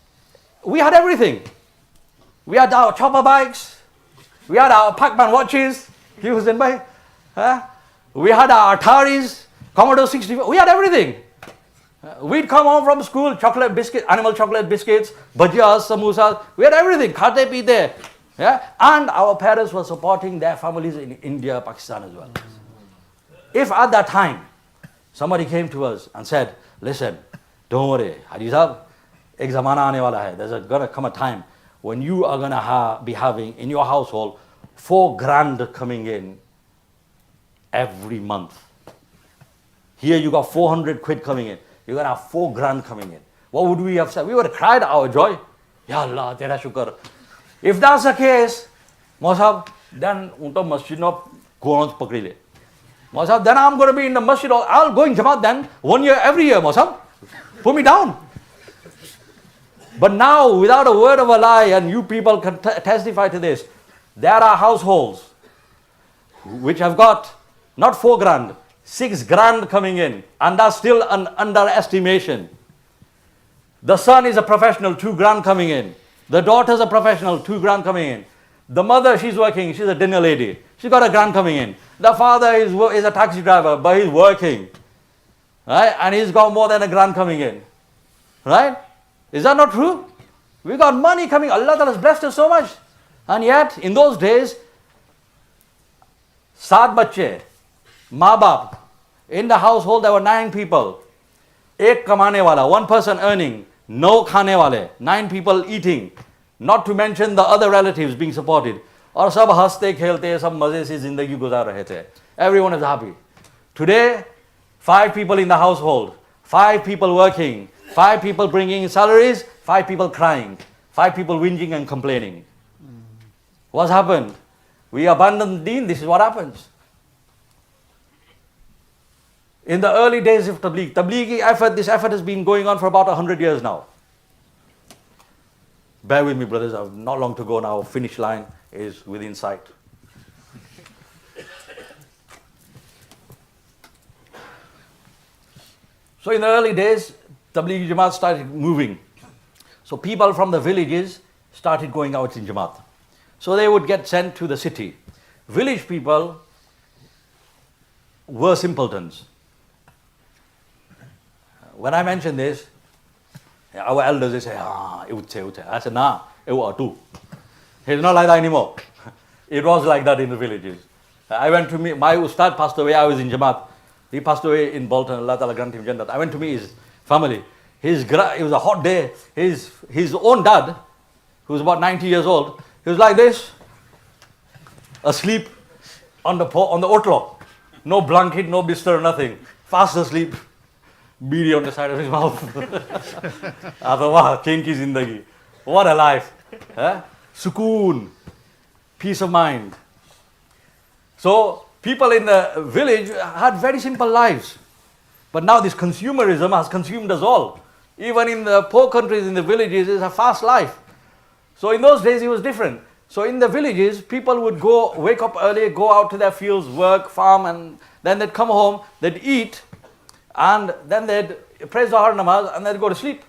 We had everything. We had our chopper bikes. We had our Pac-Man watches. We had our Ataris, Commodore 64. We had everything. We'd come home from school, chocolate biscuit, animal chocolate biscuits, bhajiyas, samosas. We had everything. Khate peete. Yeah? And our parents were supporting their families in India, Pakistan as well. If at that time, somebody came to us and said, listen, don't worry, Haji Sahab, ek zamana aane wala hai. There's going to come a time when you are going to be having in your household 4 grand coming in every month. Here you got 400 quid coming in. You're going to have 4 grand coming in. What would we have said? We would have cried our joy. Ya Allah, tera shukar. If that's the case, Mausab, then unta masjid no Quran pakri le. Mausab, then I'm going to be in the masjid. I'll go in Jamaat then 1 year, every year, Mausab. Put me down. But now, without a word of a lie, and you people can testify to this, there are households which have got not 4 grand, 6 grand coming in, and that's still an underestimation. The son is a professional, 2 grand coming in. The daughter's a professional, 2 grand coming in. The mother, she's working, she's a dinner lady. She's got a grand coming in. The father is a taxi driver, but he's working. Right? And he's got more than a grand coming in. Right? Is that not true? We got money coming. Allah Ta'ala has blessed us so much. And yet, in those days, 7 bache, maa baap. In the household, there were 9 people. 1 kamane wala, 1 person earning, 9 khane wale, 9 people eating. Not to mention the other relatives being supported. Aur sab haste khelte, sab maze se zindagi guzar rahe the. Everyone is happy. Today, 5 people in the household, 5 people working, 5 people bringing in salaries, 5 people crying, 5 people whinging and complaining. What's happened? We abandon deen, this is what happens. In the early days of Tablighi effort, this effort has been going on for about 100 years now. Bear with me, brothers, I've not long to go now. Finish line is within sight. So in the early days, Tablighi Jamaat started moving. So people from the villages started going out in Jamaat. So they would get sent to the city. Village people were simpletons. When I mention this, our elders, they say, it would say. I said, nah, it was too. It's not like that anymore. It was like that in the villages. I went to meet, my Ustad passed away, I was in Jamaat. He passed away in Bolton, Allah Ta'ala grant him Jannat. I went to meet his family. It was a hot day. His own dad, who was about 90 years old, he was like this, asleep on the otlo. No blanket, no bister, nothing. Fast asleep. Beady on the side of his mouth. I thought, wow, kinky zindagi. What a life. Sukoon. Peace of mind. So, people in the village had very simple lives. But now this consumerism has consumed us all. Even in the poor countries, in the villages, it's a fast life. So in those days, it was different. So in the villages, people would wake up early, go out to their fields, work, farm, and then they'd come home, they'd eat, and then they'd pray Zahar namaz, and they'd go to sleep.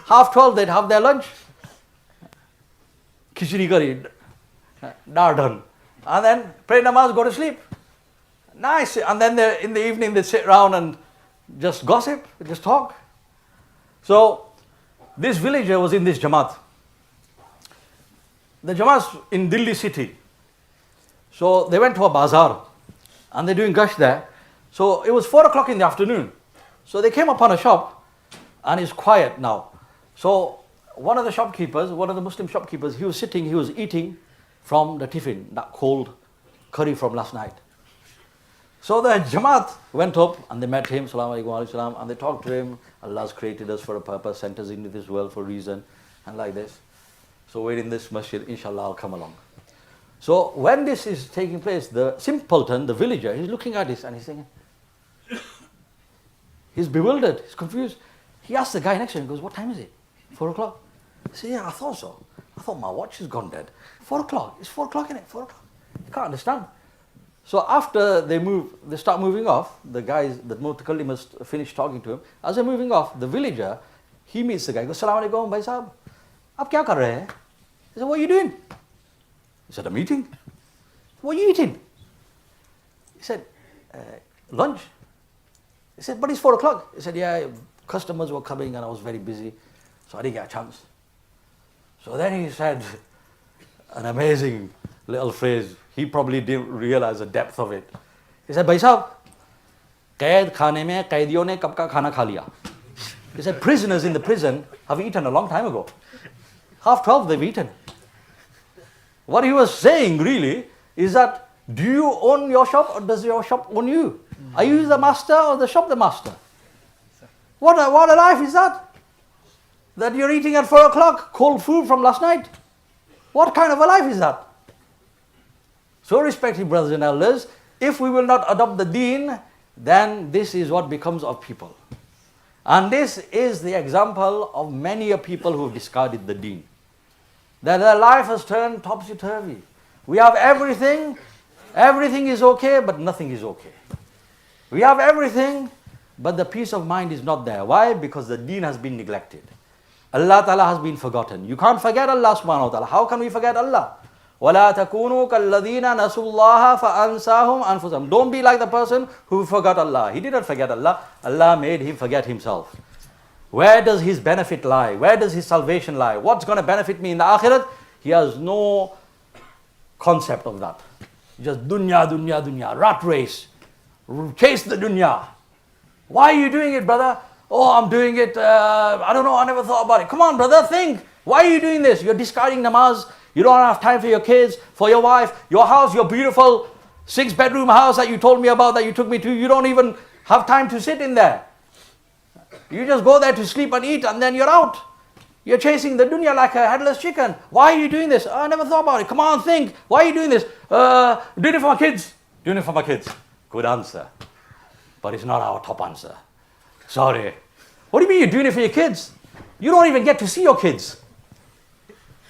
12:30, they'd have their lunch. Khichdi curry, dar done. And then pray namaz, go to sleep. Nice. And then in the evening, they'd sit around and just gossip, just talk. So this villager was in this Jamaat. The Jamaat's in Delhi city. So they went to a bazaar and they're doing gush there. So it was 4 o'clock in the afternoon. So they came upon a shop and it's quiet now. So one of the shopkeepers, one of the Muslim shopkeepers, he was sitting, he was eating from the tiffin, that cold curry from last night. So the Jamaat went up and they met him, Salaam alaikum wa salam, and they talked to him. Allah's created us for a purpose, sent us into this world for a reason, and like this. So we're in this masjid, inshallah, I'll come along. So when this is taking place, the simpleton, the villager, he's looking at this and he's thinking, he's bewildered, he's confused. He asks the guy next to him, he goes, what time is it? 4 o'clock? He said, yeah, I thought so. I thought my watch has gone dead. 4 o'clock, it's 4 o'clock, isn't it? 4 o'clock. He can't understand. So after they start moving off, the guys, the mutakallim must finish talking to him. As they're moving off, the villager, he meets the guy, he goes, Salaam alaikum, bhai sahab. Aap kya kar rahe hai? He said, what are you doing? He said, I'm eating. What are you eating? He said, lunch. He said, but it's 4 o'clock. He said, yeah, customers were coming and I was very busy, so I didn't get a chance. So then he said an amazing little phrase. He probably didn't realize the depth of it. He said, Bhai sahab, qaid khane mein qaidiyon ne kab ka khana kha liya. He said, prisoners in the prison have eaten a long time ago. 12:30 they've eaten. What he was saying really is that, do you own your shop or does your shop own you? Are you the master or the shop the master? What a life is that? That you're eating at 4 o'clock, cold food from last night. What kind of a life is that? So respected brothers and elders, if we will not adopt the deen, then this is what becomes of people. And this is the example of many people who have discarded the deen. That their life has turned topsy-turvy. We have everything is okay, but nothing is okay. We have everything, but the peace of mind is not there. Why? Because the deen has been neglected. Allah Ta'ala has been forgotten. You can't forget Allah subhanahu wa ta'ala. How can we forget Allah? وَلَا تَكُونُوا كَالَّذِينَ نَسُوا اللَّهَ فَأَنْسَاهُمْ أَنفُسَهُمْ. Don't be like the person who forgot Allah. He didn't forget Allah. Allah made him forget himself. Where does his benefit lie? Where does his salvation lie? What's going to benefit me in the akhirat? He has no concept of that. Just dunya, dunya, dunya. Rat race. Chase the dunya. Why are you doing it, brother? Oh, I'm doing it. I don't know. I never thought about it. Come on, brother. Think. Why are you doing this? You're discarding namaz. You don't have time for your kids, for your wife, your house, your beautiful 6-bedroom house that you told me about, that you took me to. You don't even have time to sit in there. You just go there to sleep and eat and then you're out. You're chasing the dunya like a headless chicken. Why are you doing this? Oh, I never thought about it. Come on, think. Why are you doing this? Doing it for my kids. Doing it for my kids. Good answer. But it's not our top answer. Sorry. What do you mean you're doing it for your kids? You don't even get to see your kids.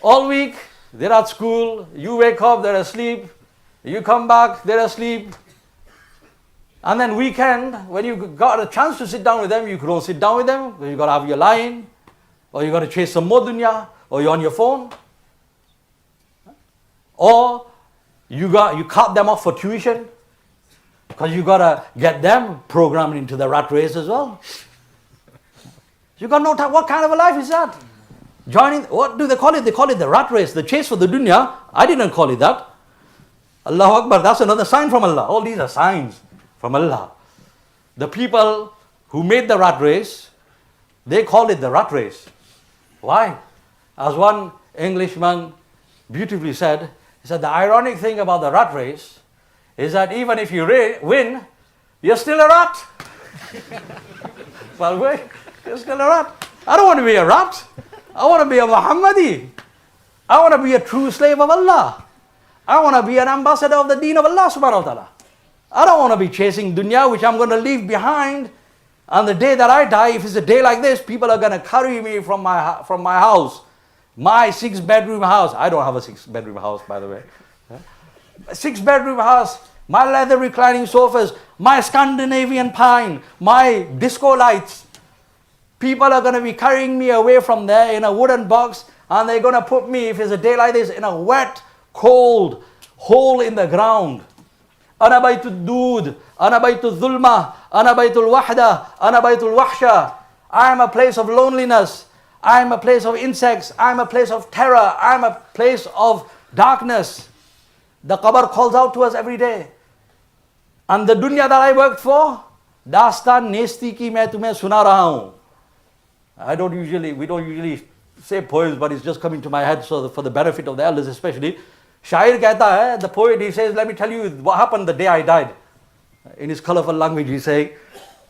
All week, they're at school. You wake up, they're asleep. You come back, they're asleep. And then weekend, when you got a chance to sit down with them, you don't sit down with them because you got to have your line, or you got to chase some more dunya, or you're on your phone, or you cut them off for tuition because you got to get them programmed into the rat race as well. You got no time. What kind of a life is that? Joining, what do they call it? They call it the rat race, the chase for the dunya. I didn't call it that. Allahu Akbar, that's another sign from Allah. All these are signs from Allah. The people who made the rat race, they call it the rat race. Why? As one Englishman beautifully said, he said, the ironic thing about the rat race is that even if you win, you're still a rat. Well, wait, you're still a rat. I don't want to be a rat. I want to be a Muhammadi. I want to be a true slave of Allah. I want to be an ambassador of the deen of Allah subhanahu wa ta'ala. I don't want to be chasing dunya, which I'm going to leave behind. And the day that I die, if it's a day like this, people are going to carry me from my house. My 6-bedroom house. I don't have a 6-bedroom house, by the way. 6-bedroom house. My leather reclining sofas. My Scandinavian pine. My disco lights. People are going to be carrying me away from there in a wooden box, and they're going to put me, if it's a day like this, in a wet, cold hole in the ground. Ana baytul dood, ana baytul dhulma, ana baytul wahda, ana baytul wahsha. I am a place of loneliness. I am a place of insects. I am a place of terror. I am a place of darkness. The qabr calls out to us every day. And the dunya that I worked for, dastan nesti ki main tumhe suna raha hu. We don't usually say poems, but it's just coming to my head so for the benefit of the elders especially. Shair kehta hai, the poet, he says, let me tell you what happened the day I died. In his colorful language, he's saying,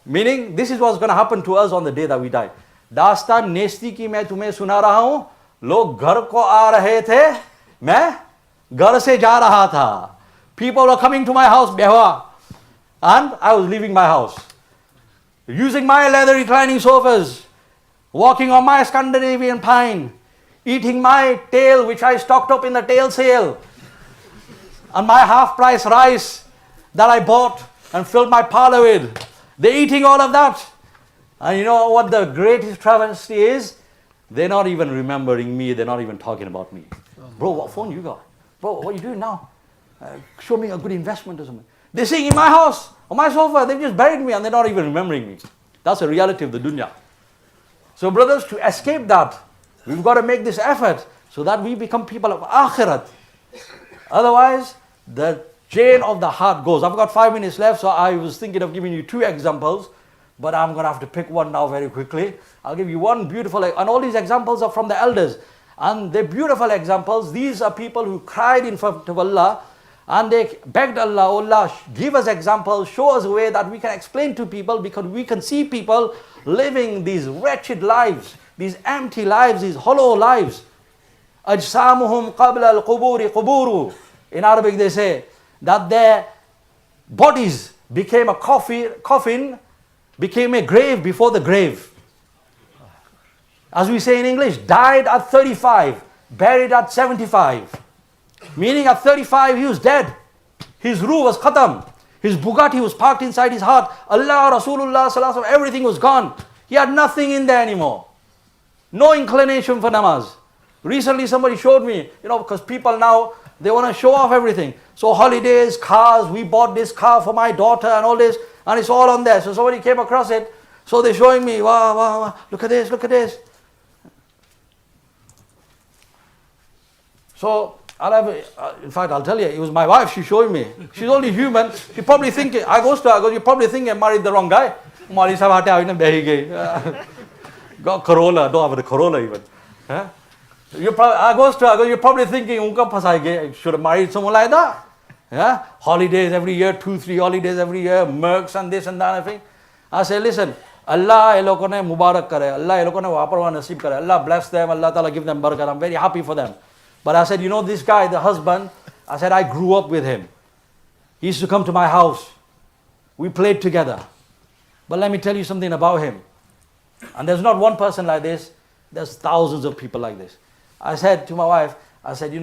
meaning this is what's going to happen to us on the day that we die. Dastan nesti ki main tumhe suna raha hu, log ghar ko aa rahe the, main ghar se ja raha tha. People were coming to my house, behwa, and I was leaving my house. Using my leather reclining sofas, walking on my Scandinavian pine, eating my tail which I stocked up in the tail sale, and my half-price rice that I bought and filled my parlor with. They're eating all of that. And you know what the greatest travesty is? They're not even remembering me. They're not even talking about me. Bro, what phone you got? Bro, what are you doing now? Show me a good investment or something. They're sitting in my house, on my sofa. They've just buried me and they're not even remembering me. That's the reality of the dunya. So brothers, to escape that, we've got to make this effort so that we become people of akhirat. Otherwise, the chain of the heart goes. I've got 5 minutes left, so I was thinking of giving you 2 examples, but I'm going to have to pick one now very quickly. I'll give you one beautiful, and all these examples are from the elders. And they're beautiful examples. These are people who cried in front of Allah and they begged Allah, "Oh Allah, give us examples, show us a way that we can explain to people, because we can see people living these wretched lives, these empty lives, these hollow lives. أَجْسَامُهُمْ قَبْلَ الْقُبُورِ قُبُورُ." In Arabic they say that their bodies became a coffin, became a grave before the grave. As we say in English, died at 35, buried at 75. Meaning at 35 he was dead. His ruh was khatam. His Bugatti was parked inside his heart. Allah, Rasulullah, Sallallahu Alaihi Wasallam, everything was gone. He had nothing in there anymore. No inclination for namaz. Recently somebody showed me, because people now, they want to show off everything. So holidays, cars, we bought this car for my daughter and all this, and it's all on there. So somebody came across it. So they're showing me, wow, wow, wow, look at this, look at this. So, in fact, I'll tell you, it was my wife, she showed me. She's only human. She probably thinking, I goes, you're probably thinking I married the wrong guy. Got Corolla, don't have the Corolla even. Huh? You're probably thinking, should have married someone like that. Yeah? Holidays every year, 2-3 holidays every year, Mercs and this and that. Everything. I say, listen, Allah elokone mubarak kare, Allah elokone waparwa nasib kare, Allah bless them, Allah Ta'ala give them barakat. I'm very happy for them. But I said, this guy, the husband, I said, I grew up with him. He used to come to my house. We played together. But let me tell you something about him. And there's not one person like this. There's thousands of people like this. I said to my wife, I said,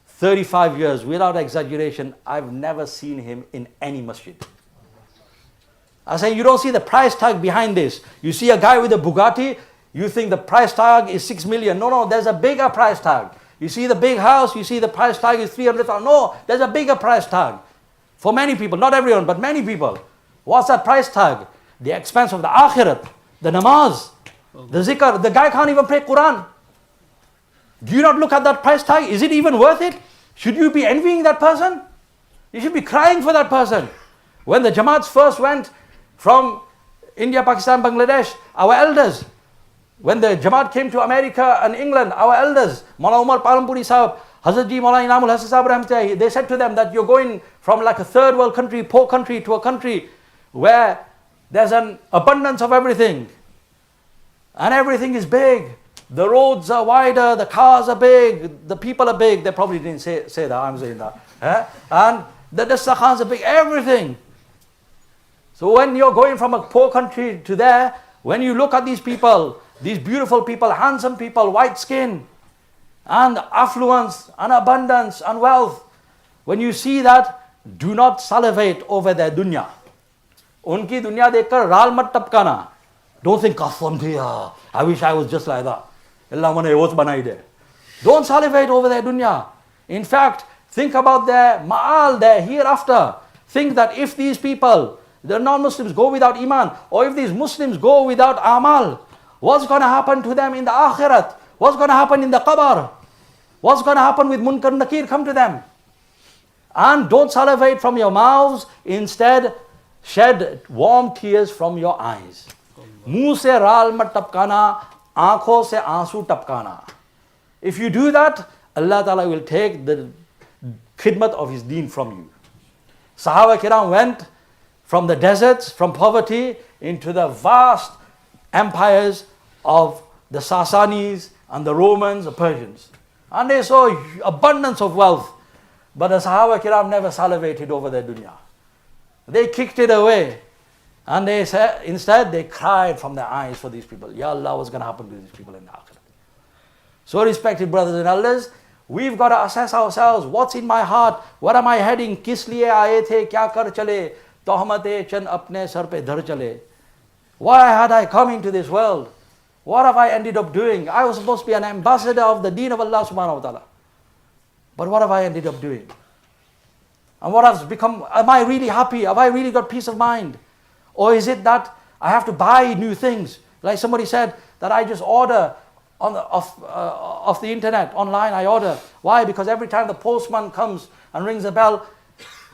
35 years, without exaggeration, I've never seen him in any masjid. I said, you don't see the price tag behind this. You see a guy with a Bugatti, you think the price tag is 6 million. No, there's a bigger price tag. You see the big house, you see the price tag is 300,000. No, there's a bigger price tag. For many people, not everyone, but many people. What's that price tag? The expense of the akhirat, the namaz, the zikr. The guy can't even pray Quran. Do you not look at that price tag? Is it even worth it? Should you be envying that person? You should be crying for that person. When the Jamaats first went from India, Pakistan, Bangladesh, our elders, when the Jamaat came to America and England, our elders, Maulana Umar Palampuri Sahib, Hazrat Ji Maulana Inamul Hasan Sahib Rahmatullahi, they said to them that you're going from like a third world country, poor country, to a country where there's an abundance of everything. And everything is big. The roads are wider, the cars are big, the people are big. They probably didn't say that, I'm saying that. And the dastakhans are big, everything. So when you're going from a poor country to there, when you look at these people, these beautiful people, handsome people, white skin, and affluence, and abundance, and wealth, when you see that, do not salivate over their dunya. Unki dunya dekhkar raal mat tapkana. Don't think, I wish I was just like that. Don't salivate over their dunya. In fact, think about their ma'al, their hereafter. Think that if these people, the non-Muslims, go without iman, or if these Muslims go without amal, what's going to happen to them in the akhirat? What's going to happen in the qabr? What's going to happen with munkar nakir come to them? And don't salivate from your mouths. Instead, shed warm tears from your eyes. Muh se raal mat tapkana, aankhon se aansu tapkana. If you do that, Allah Ta'ala will take the khidmat of His deen from you. Sahaba Kiram went from the deserts, from poverty, into the vast empires of the Sasanis and the Romans, the Persians. And they saw abundance of wealth. But the Sahaba Kiram never salivated over their dunya. They kicked it away. And they said, instead they cried from their eyes for these people. Ya Allah, what's going to happen to these people in the Akhirah? So respected brothers and elders, we've got to assess ourselves. What's in my heart? What am I heading? Kis liye aaye the? Kya kar chale? Tohmate chan apne sar pe dhar chale. Why had I come into this world? What have I ended up doing? I was supposed to be an ambassador of the deen of Allah subhanahu wa ta'ala. But what have I ended up doing? And what has become, am I really happy? Have I really got peace of mind? Or is it that I have to buy new things? Like somebody said, that I just order off the internet, online I order. Why? Because every time the postman comes and rings a bell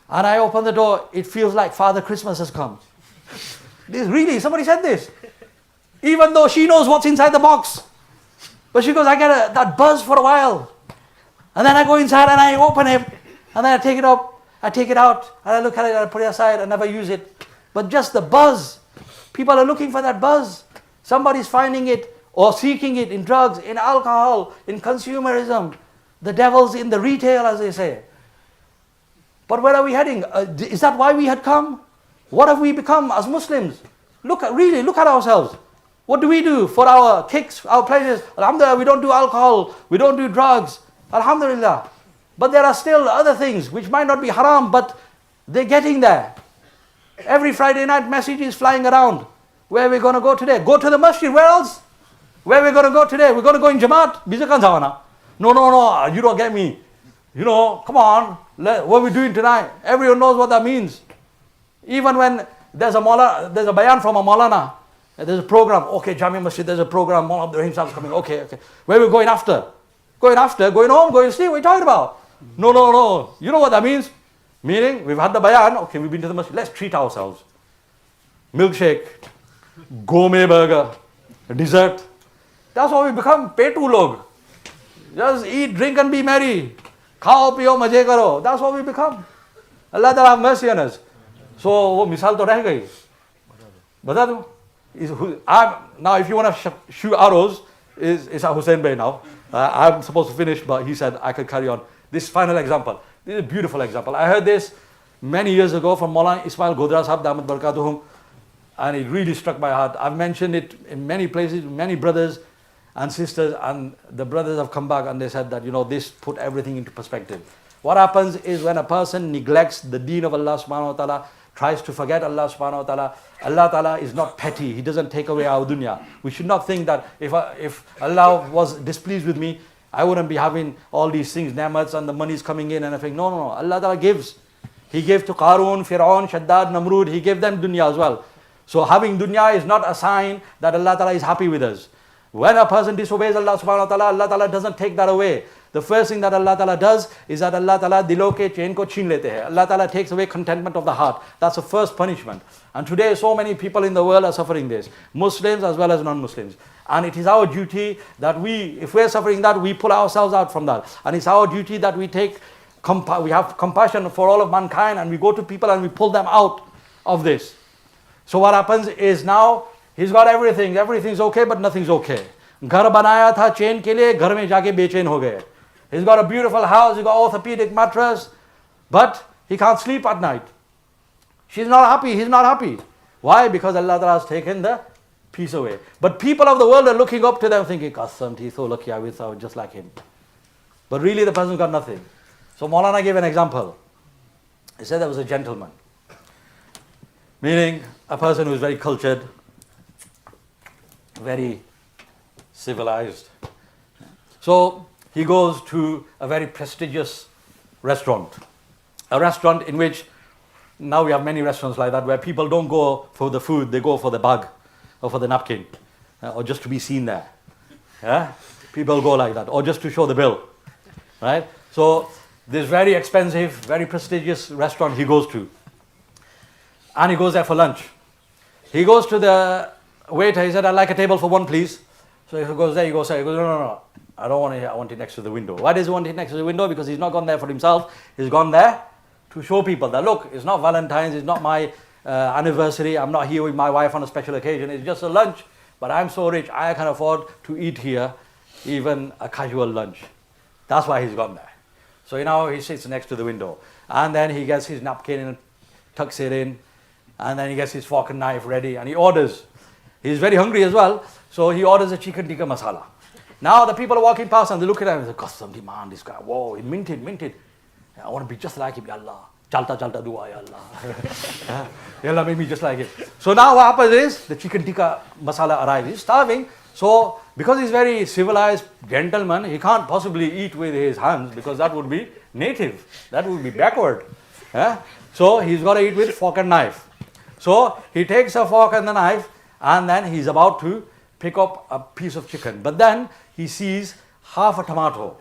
and I open the door, it feels like Father Christmas has come. This really, somebody said this. Even though she knows what's inside the box. But she goes, I get that buzz for a while. And then I go inside and I open it. And then I take it up, I take it out, and I look at it and I put it aside and never use it. But just the buzz. People are looking for that buzz. Somebody's finding it or seeking it in drugs, in alcohol, in consumerism. The devil's in the retail, as they say. But where are we heading? Is that why we had come? What have we become as Muslims? Look at ourselves. What do we do for our kicks, our pleasures? Alhamdulillah, we don't do alcohol, we don't do drugs. Alhamdulillah. But there are still other things which might not be haram, but they're getting there. Every Friday night message is flying around. Where are we going to go today? Go to the masjid. Where else? Where are we going to go today? We're going to go in Jamaat. Bizakan Zawana. No, you don't get me. Come on. What are we doing tonight? Everyone knows what that means. Even when there's a bayan from a Moulana, there's a program. Okay, Jamea Masjid, there's a program. Moulana Abdul Rahim Sahib's coming. Okay. Where are we going after? Going home, going to sleep. What are you talking about? No. You know what that means? Meaning, we've had the bayan. Okay, we've been to the masjid. Let's treat ourselves. Milkshake, gourmet burger, dessert. That's what we become. Petu log. Just eat, drink and be merry. Khao, piyo, maje karo. That's what we become. Allah Ta'ala have mercy on us. So, wo misal to reh gayi. Bata do. Now, if you want to shoot arrows, is Hussein Bey now. I'm supposed to finish, but he said I could carry on. This final example. This is a beautiful example. I heard this many years ago from Moulana Ismail Godra Sahib Damat Barakatuhum, and it really struck my heart. I've mentioned it in many places, many brothers and sisters, and the brothers have come back and they said that, this put everything into perspective. What happens is when a person neglects the deen of Allah subhanahu wa ta'ala, tries to forget Allah subhanahu wa ta'ala, Allah ta'ala is not petty. He doesn't take away our dunya. We should not think that if Allah was displeased with me, I wouldn't be having all these things, ni'mats and the money is coming in and everything. No. Allah ta'ala gives. He gave to Qarun, Fir'aun, Shaddad, Namrud. He gave them dunya as well. So having dunya is not a sign that Allah ta'ala is happy with us. When a person disobeys Allah subhanahu wa ta'ala, Allah ta'ala doesn't take that away. The first thing that Allah Ta'ala does is that Allah Ta'ala dilo ke chain ko chhin lete hai. Allah Ta'ala takes away contentment of the heart. That's the first punishment. And today so many people in the world are suffering this. Muslims as well as non-Muslims. And it is our duty that if we're suffering that, we pull ourselves out from that. And it's our duty that we have compassion for all of mankind and we go to people and we pull them out of this. So what happens is now, he's got everything. Everything's okay, but nothing's okay. Ghar banaya tha chain ke liye, ghar mein jaake bechain ho gaye. He's got a beautiful house, he's got orthopedic mattress, but he can't sleep at night. She's not happy, he's not happy. Why? Because Allah Ta'ala has taken the peace away. But people of the world are looking up to them thinking, Qasam, he's so lucky, I wish I was just like him. But really the person's got nothing. So Moulana gave an example. He said there was a gentleman, meaning a person who is very cultured, very civilized. So he goes to a very prestigious restaurant. A restaurant in which, now we have many restaurants like that, where people don't go for the food, they go for the bag or for the napkin, or just to be seen there. Yeah? People go like that, or just to show the bill. Right? So this very expensive, very prestigious restaurant he goes to. And he goes there for lunch. He goes to the waiter, he said, I'd like a table for one, please. So he goes there, he goes, no. I don't want it here, I want it next to the window. Why does he want it next to the window? Because he's not gone there for himself. He's gone there to show people that, look, it's not Valentine's, it's not my anniversary, I'm not here with my wife on a special occasion, it's just a lunch. But I'm so rich, I can afford to eat here, even a casual lunch. That's why he's gone there. So now he sits next to the window. And then he gets his napkin and tucks it in. And then he gets his fork and knife ready and he orders. He's very hungry as well, so he orders a chicken tikka masala. Now the people are walking past and they look at him and say, custom demand, this guy, whoa, he minted. I want to be just like him, Ya Allah. Chalta dua, Ya Allah. Ya Allah made me just like him. So now what happens is, the chicken tikka masala arrives. He's starving, so because he's very civilized gentleman, he can't possibly eat with his hands because that would be native. That would be backward. So he's got to eat with fork and knife. So he takes a fork and the knife and then he's about to pick up a piece of chicken. But then he sees half a tomato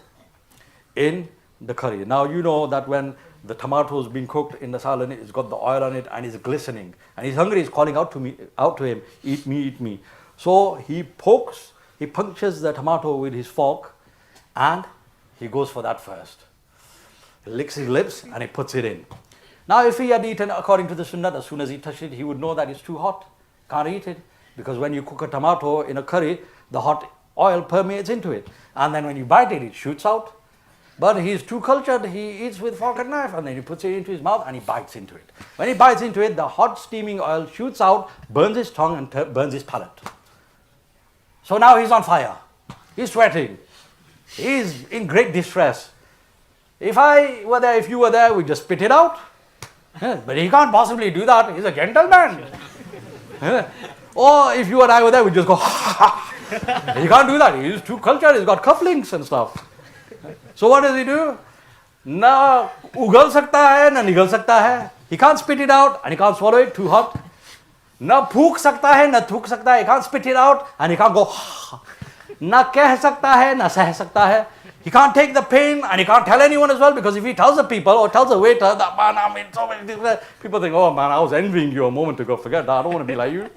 in the curry. Now you know that when the tomato is being cooked in the salad, it's got the oil on it and it's glistening. And he's hungry, he's calling out to him, eat me. So he pokes he punctures the tomato with his fork and he goes for that first. He licks his lips and he puts it in. Now if he had eaten according to the sunnah, as soon as he touched it, he would know that it's too hot. Can't eat it. Because when you cook a tomato in a curry, the hot oil permeates into it. And then when you bite it, it shoots out. But he's too cultured, he eats with fork and knife and then he puts it into his mouth and he bites into it. When he bites into it, the hot steaming oil shoots out, burns his tongue and burns his palate. So now he's on fire. He's sweating. He's in great distress. If I were there, if you were there, we'd just spit it out. But he can't possibly do that. He's a gentleman. Or if you and I were there, we'd just go, he can't do that. He's too cultured. He's got cufflinks and stuff. So what does he do? Na ugal sakta hai, na nigal sakta hai. He can't spit it out and he can't swallow it, too hot. Na phuk sakta hai, na thuk sakta hai. He can't spit it out and he can't go, na keh sakta hai, na seh sakta hai. He can't take the pain and he can't tell anyone as well, because if he tells the people or tells the waiter that, man, I'm in so many things, people think, oh man, I was envying you a moment ago. Forget that. I don't want to be like you.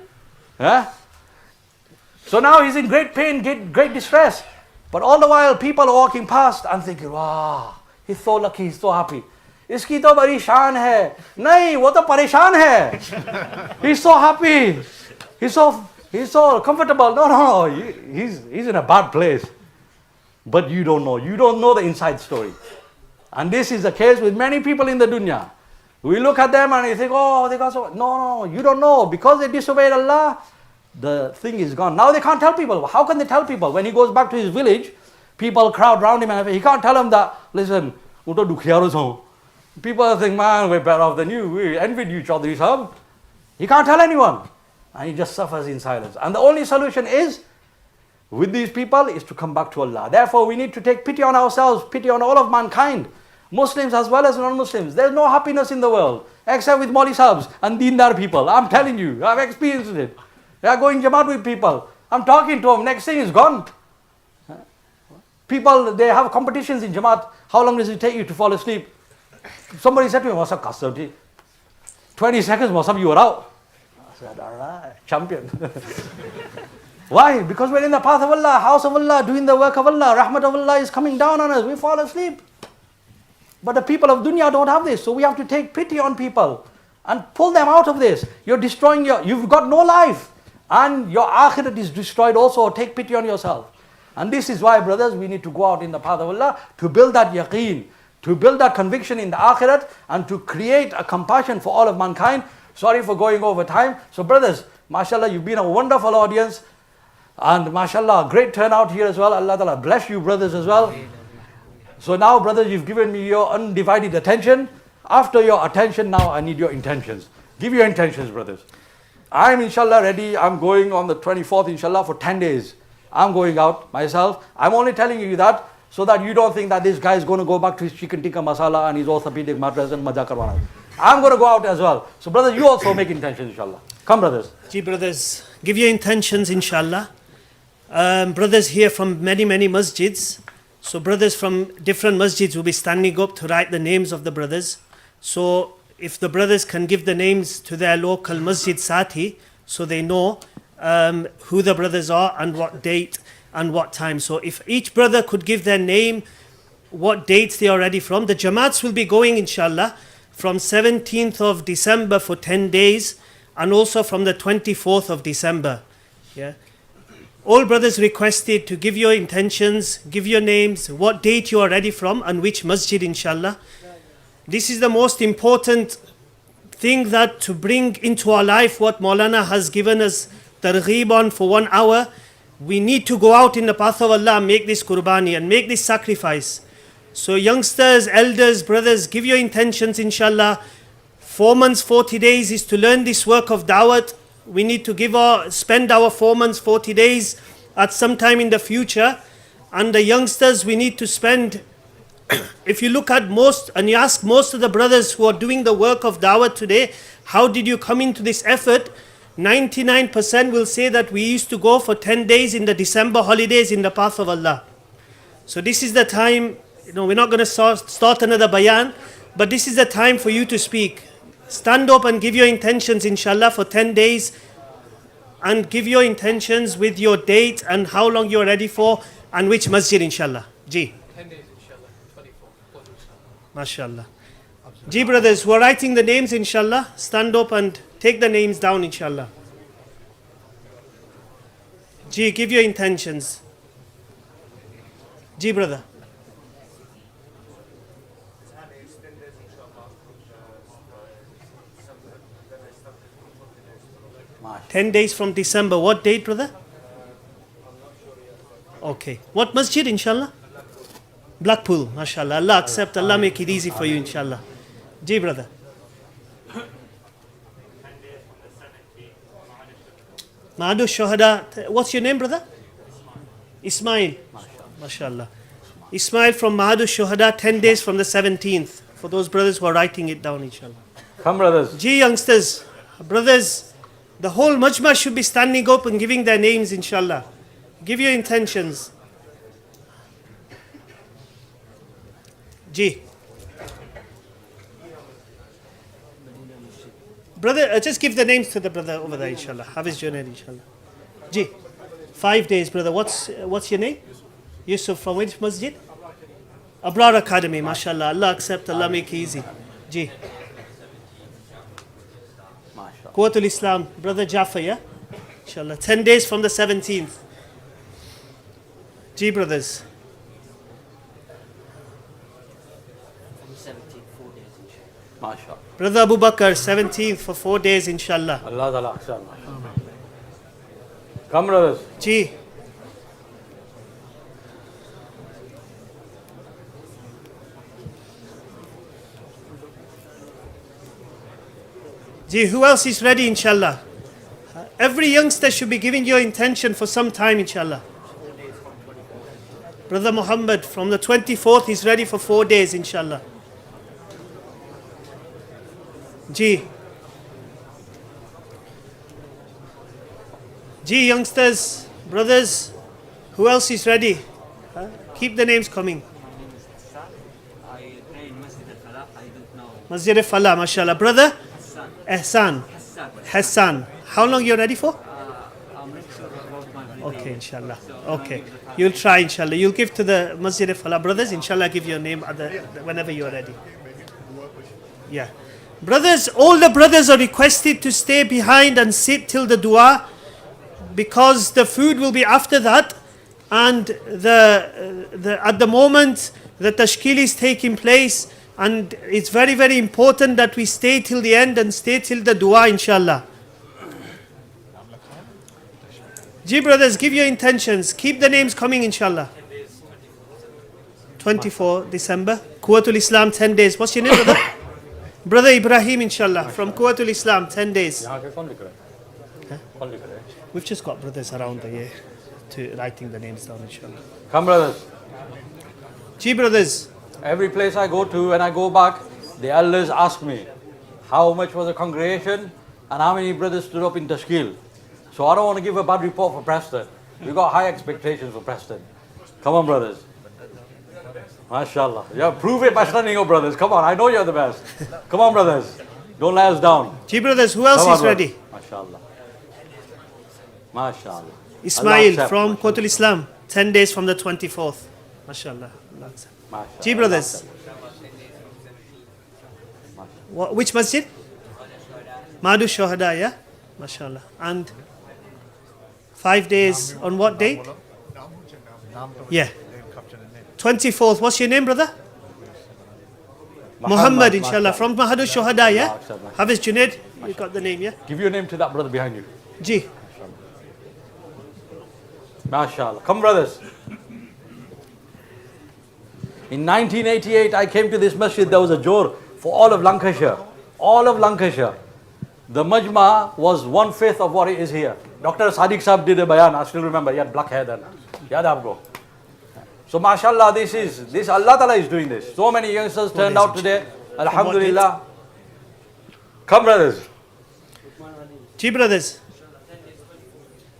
So now he's in great pain, great distress. But all the while people are walking past and thinking, wow, he's so lucky, he's so happy. Iski to bari shaan hai. Nahi, wo to pareshan hai. He's so happy. He's so comfortable. No, he's in a bad place. But you don't know. You don't know the inside story. And this is the case with many people in the dunya. We look at them and we think, oh, they got so... No, you don't know. Because they disobeyed Allah, the thing is gone. Now they can't tell people. How can they tell people? When he goes back to his village, people crowd around him and he can't tell them that, listen, people think, man, we're better off than you. We envied each other. He can't tell anyone. And he just suffers in silence. And the only solution is, with these people, is to come back to Allah. Therefore, we need to take pity on ourselves, pity on all of mankind. Muslims as well as non-Muslims. There's no happiness in the world, except with Mauli Sahibs and Deendar people. I'm telling you, I've experienced it. They are going Jamaat with people. I'm talking to them, next thing is gone. People, they have competitions in Jamaat. How long does it take you to fall asleep? Somebody said to me, Masab Kasauti, 20 seconds, Masab, you are out. I said, all right, champion. Why? Because we're in the path of Allah, house of Allah, doing the work of Allah. Rahmat of Allah is coming down on us. We fall asleep. But the people of dunya don't have this. So we have to take pity on people and pull them out of this. You're destroying you've got no life. And your akhirat is destroyed also. Take pity on yourself. And this is why, brothers, we need to go out in the path of Allah to build that yaqeen, to build that conviction in the akhirat, and to create a compassion for all of mankind. Sorry for going over time. So brothers, mashallah, you've been a wonderful audience. And mashallah, great turnout here as well. Allah Ta'ala bless you brothers as well. So now brothers, you've given me your undivided attention. After your attention, now I need your intentions. Give your intentions, brothers. I'm inshallah ready. I'm going on the 24th inshallah for 10 days. I'm going out myself. I'm only telling you that so that you don't think that this guy is going to go back to his chicken tikka masala and his orthopedic mattress and maja karwana. I'm going to go out as well. So brothers, you also make intentions inshallah. Come brothers. Ji brothers, give your intentions inshallah. Brothers here from many masjids. So brothers from different masjids will be standing up to write the names of the brothers. So if the brothers can give the names to their local masjid sati, so they know who the brothers are and what date and what time. So if each brother could give their name, what dates they are ready from. The Jamaats will be going inshallah from 17th of December for 10 days and also from the 24th of December. Yeah. All brothers requested to give your intentions, give your names, what date you are ready from and which masjid inshallah. This is the most important thing, that to bring into our life what Moulana has given us targheeb on for 1 hour. We need to go out in the path of Allah and make this qurbani and make this sacrifice. So youngsters, elders, brothers, give your intentions inshallah. 4 months, 40 days is to learn this work of dawat. We need to spend our 4 months, 40 days at some time in the future. And the youngsters, we need to spend, if you look at most, and you ask most of the brothers who are doing the work of dawah today, how did you come into this effort? 99% will say that we used to go for 10 days in the December holidays in the path of Allah. So this is the time, we're not going to start another bayan, but this is the time for you to speak. Stand up and give your intentions inshallah for 10 days. and give your intentions with your date and how long you're ready for and which masjid inshallah. Ji. 10 days, inshallah. 24. MashaAllah. Ji brothers, who are writing the names inshallah, stand up and take the names down inshallah. Ji, give your intentions. Ji brother. Mashallah. 10 days from December. What date, brother? Okay. What masjid, inshallah? Blackpool, mashallah. Allah accept. Allah make it easy for you, inshallah. Ji, brother. Mahadu Shuhada. What's your name, brother? Ismail. Mashallah. Ismail from Mahadu Shuhada, 10 days from the 17th. For those brothers who are writing it down, inshallah. Come, brothers. Ji, youngsters, brothers, the whole majma should be standing up and giving their names, inshallah. Give your intentions. Ji. Brother, just give the names to the brother over there, inshallah. Hafiz Junaid, inshallah. Ji. 5 days, brother. What's your name? Yusuf, from which masjid? Abrar Academy, mashallah. Allah accept, Allah make it easy. Ji. Mashallah. Quwwatul Islam, brother Jaffa, yeah? Inshallah. 10 days from the 17th. Ji brothers. Mashallah. Brother Abu Bakr, 17th for 4 days, inshallah. Allah Ta'ala accept. Come, brothers. Ji. Ji, who else is ready, inshallah? Every youngster should be giving your intention for some time, inshallah. Brother Muhammad, from the 24th, is ready for 4 days, inshallah. Ji. Ji, youngsters, brothers, who else is ready? Keep the names coming. I pray in Masjid al-Falah. I don't know. Masjid al-Falah, mashallah. Brother? Ihsan. Hassan. How long you ready for? I'm not sure about my holiday. Okay, inshallah. Okay. You'll try, inshallah. You'll give to the Masjid al-Falah brothers, inshallah, give your name whenever you're ready. Yeah. Brothers, all the brothers are requested to stay behind and sit till the dua, because the food will be after that, and at the moment the tashkil is taking place, and it's very, very important that we stay till the end and stay till the dua, inshallah. Ji brothers, give your intentions. Keep the names coming, inshallah. 24 December. Quwwatul Islam, 10 days. What's your name, brother? Brother Ibrahim, inshallah, from Quwwatul Islam, 10 days. We've just got brothers around the year to writing the names down, inshallah. Come, brothers. Ji brothers. Every place I go to, when I go back, the elders ask me how much was the congregation and how many brothers stood up in Tashkil. So I don't want to give a bad report for Preston. We've got high expectations for Preston. Come on, brothers. MashaAllah. Yeah, prove it by standing up, brothers. Come on, I know you're the best. Come on, brothers. Don't let us down. Ji brothers, who else Come on, is ready? MashaAllah. MashaAllah. Allah Ismail accept, from mashallah. Quwwatul Islam, 10 days from the 24th. MashaAllah. Allah accept. MashaAllah. Ji brothers. MashaAllah. Which masjid? Mahadu Shuhada, yeah? MashaAllah. And 5 days on what date? Yeah. 24th. What's your name, brother? Muhammad, inshallah. From Mahadu Shuhada, yeah? Hafiz Junaid, you got the name, yeah? Give your name to that brother behind you. Ji. MashaAllah. Come, brothers. In 1988, I came to this masjid. There was a Jore for all of Lancashire. All of Lancashire. The majma was 1/5 of what it is here. Dr. Sadiq Saab did a bayan. I still remember. He had black hair then. Yad aapko. So, mashallah, this Allah Ta'ala is doing this. So many youngsters turned out today. Alhamdulillah. Come, brothers. Ji brothers.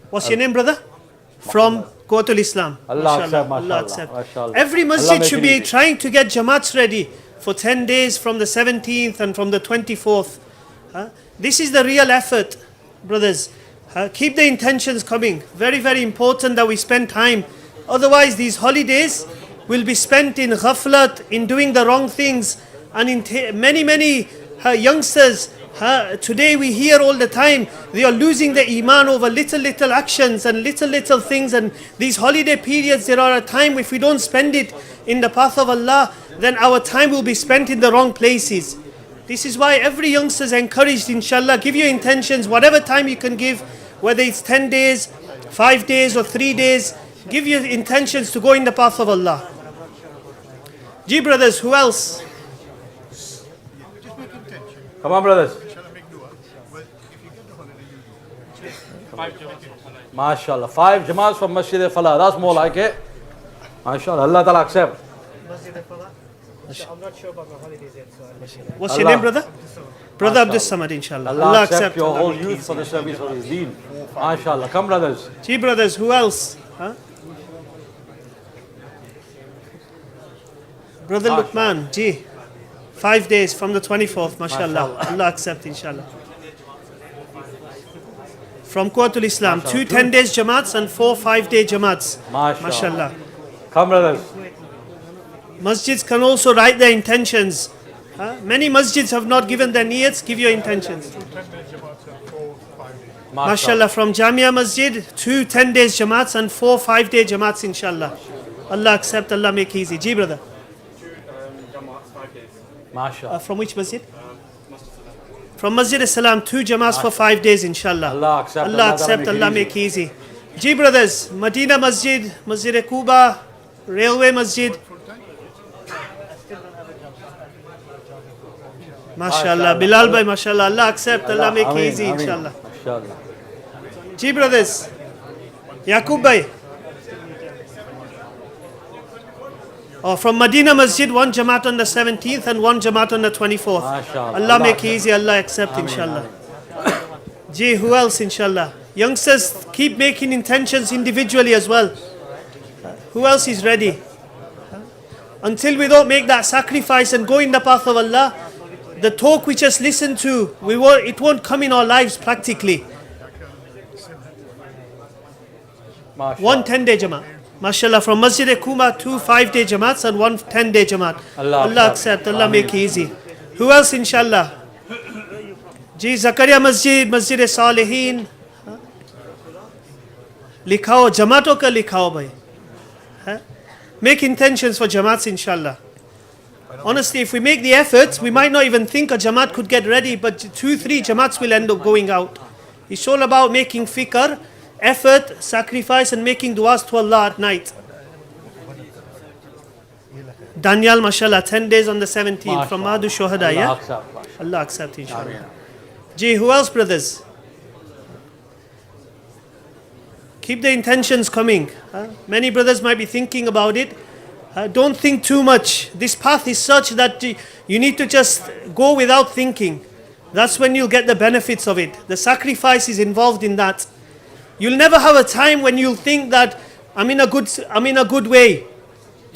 What's your name, brother? From Quwwatul Islam. Allah accept, Allah mashallah. accept. Mashallah. Every Allah masjid make should it be easy. trying to get Jamaats ready for 10 days from the 17th and from the 24th. This is the real effort, brothers. Keep the intentions coming. Very, very important that we spend time. Otherwise, these holidays will be spent in ghaflat, in doing the wrong things, and in many youngsters. Today we hear all the time they are losing their iman over little actions and little things. And these holiday periods, there are a time if we don't spend it in the path of Allah, then our time will be spent in the wrong places. This is why every youngster is encouraged, inshallah, give your intentions, whatever time you can give, whether it's 10 days, 5 days or 3 days, give your intentions to go in the path of Allah. Gee brothers, who else? Come on, brothers. MashaAllah. 5 Jamaats from Masjid Falah. That's more like it. MashaAllah. Allah Ta'ala accept. I'm not sure about my holidays yet. What's your name, brother? Brother Abdul Samad, inshallah. Allah accept your whole youth for the service of His deen. MashaAllah. Come, brothers. Gee brothers, who else? Brother Lukman, gee. 5 days from the 24th, mashallah. Allah accept, inshallah. From Quwwatul Islam, 2 10 days Jamaats and 4 5-day Jamaats. Mashallah. Come, brothers. Masjids can also write their intentions. Many masjids have not given their niyats. Give your intentions. Mashallah, from Jamea Masjid, 2 10 days Jamaats and 4 5-day Jamaats, inshallah. Allah accept, Allah make easy. Gee, brother. MashaAllah. From which masjid? From Masjid As-Salam, 2 Jamaats for 5 days, inshallah. Allah accept, Allah accept, Allah make easy. Gee, brothers, Medina Masjid, Masjid Quba, Railway Masjid. MashaAllah. Bilal bhai, MashaAllah. Allah accept, Allah make easy, inshallah. MashaAllah. Gee, brothers. Yaqub bhai. From Medina Masjid, 1 Jamaat on the 17th and 1 Jamaat on the 24th. MashaAllah. Allah make easy, Allah accept, inshallah. Gee, who else, inshallah? Youngsters, keep making intentions individually as well. Who else is ready? Until we don't make that sacrifice and go in the path of Allah, the talk we just listen to, it won't come in our lives practically. 1 10-day Jamaat. MashaAllah, from Masjid Kuma, 2 5-day Jamaats and 1 10-day Jamaat. Allah accept, Allah make easy. Who else, inshallah? Ji, Zakaria Masjid, Masjid Salihin. Likhao, Jamaaton ka likhao bhai. Make intentions for Jamaats, inshallah. Honestly, if we make the efforts, we might not even think a Jamaat could get ready, but 2 3 Jamaats will end up going out. It's all about making fikr, effort, sacrifice, and making du'as to Allah at night. Daniel, mashallah, 10 days on the 17th from Mahdu Shohada, yeah? Allah accept, inshallah. Gee, who else, brothers? Keep the intentions coming. Many brothers might be thinking about it. Don't think too much. This path is such that you need to just go without thinking. That's when you'll get the benefits of it. The sacrifice is involved in that. You'll never have a time when you'll think that I'm in a good way.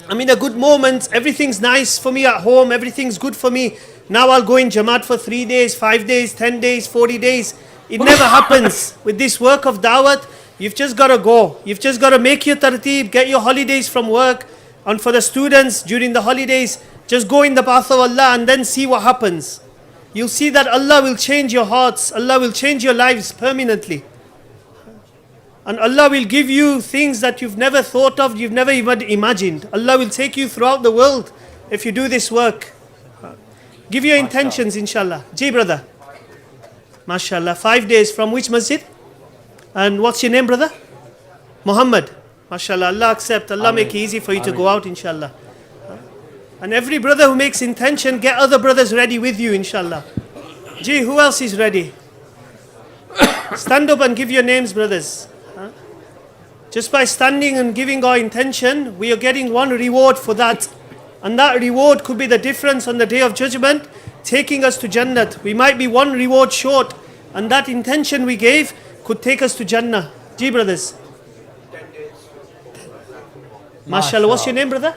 I'm in a good moment. Everything's nice for me at home. Everything's good for me. Now I'll go in Jamaat for 3 days, 5 days, 10 days, 40 days. It never happens. With this work of dawat, you've just got to go. You've just got to make your tarteeb, get your holidays from work. And for the students during the holidays, just go in the path of Allah and then see what happens. You'll see that Allah will change your hearts. Allah will change your lives permanently. And Allah will give you things that you've never thought of, you've never even imagined. Allah will take you throughout the world if you do this work. Give your intentions, inshallah. Gee, brother. MashaAllah. 5 days from which masjid? And what's your name, brother? Muhammad. MashaAllah. Allah accept. Allah make it easy for you to go out, inshallah. And every brother who makes intention, get other brothers ready with you, inshallah. Gee, who else is ready? Stand up and give your names, brothers. Just by standing and giving our intention, we are getting one reward for that. And that reward could be the difference on the Day of Judgment, taking us to Jannat. We might be one reward short, and that intention we gave could take us to Jannah. Gee, brothers. MashaAllah. What's your name, brother?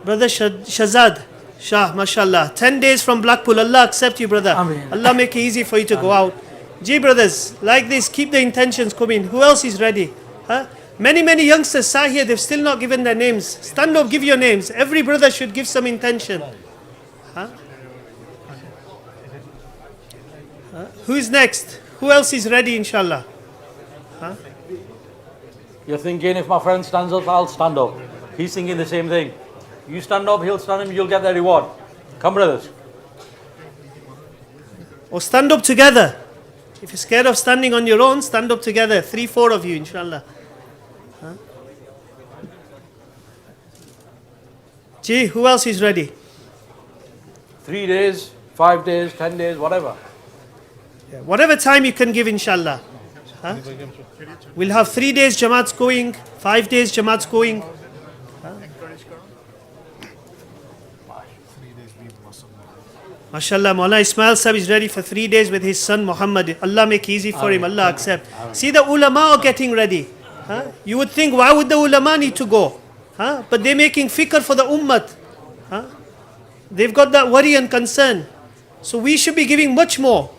Brother Shazad Shah, MashaAllah. 10 days from Blackpool. Allah accept you, brother. Allah make it easy for you to go out. Gee, brothers, like this, keep the intentions coming. Who else is ready? Huh? Many youngsters sat here, they've still not given their names. Stand up, give your names. Every brother should give some intention. Huh? Who's next? Who else is ready, inshallah? You're thinking if my friend stands up, I'll stand up. He's thinking the same thing. You stand up, he'll stand up, you'll get the reward. Come, brothers. Or stand up together. If you're scared of standing on your own, stand up together. 3-4 of you, inshallah. Huh? Gee, who else is ready? 3 days, 5 days, 10 days, whatever. Yeah, whatever time you can give, inshallah. Huh? We'll have 3 days Jamaats going, 5 days Jamaats going. MashaAllah, Maulana Ismail Sahib is ready for 3 days with his son Muhammad. Allah make easy for him, Allah accept. See, the ulama are getting ready. Huh? You would think, why would the ulama need to go? Huh? But they're making fikr for the ummah. Huh? They've got that worry and concern. So we should be giving much more.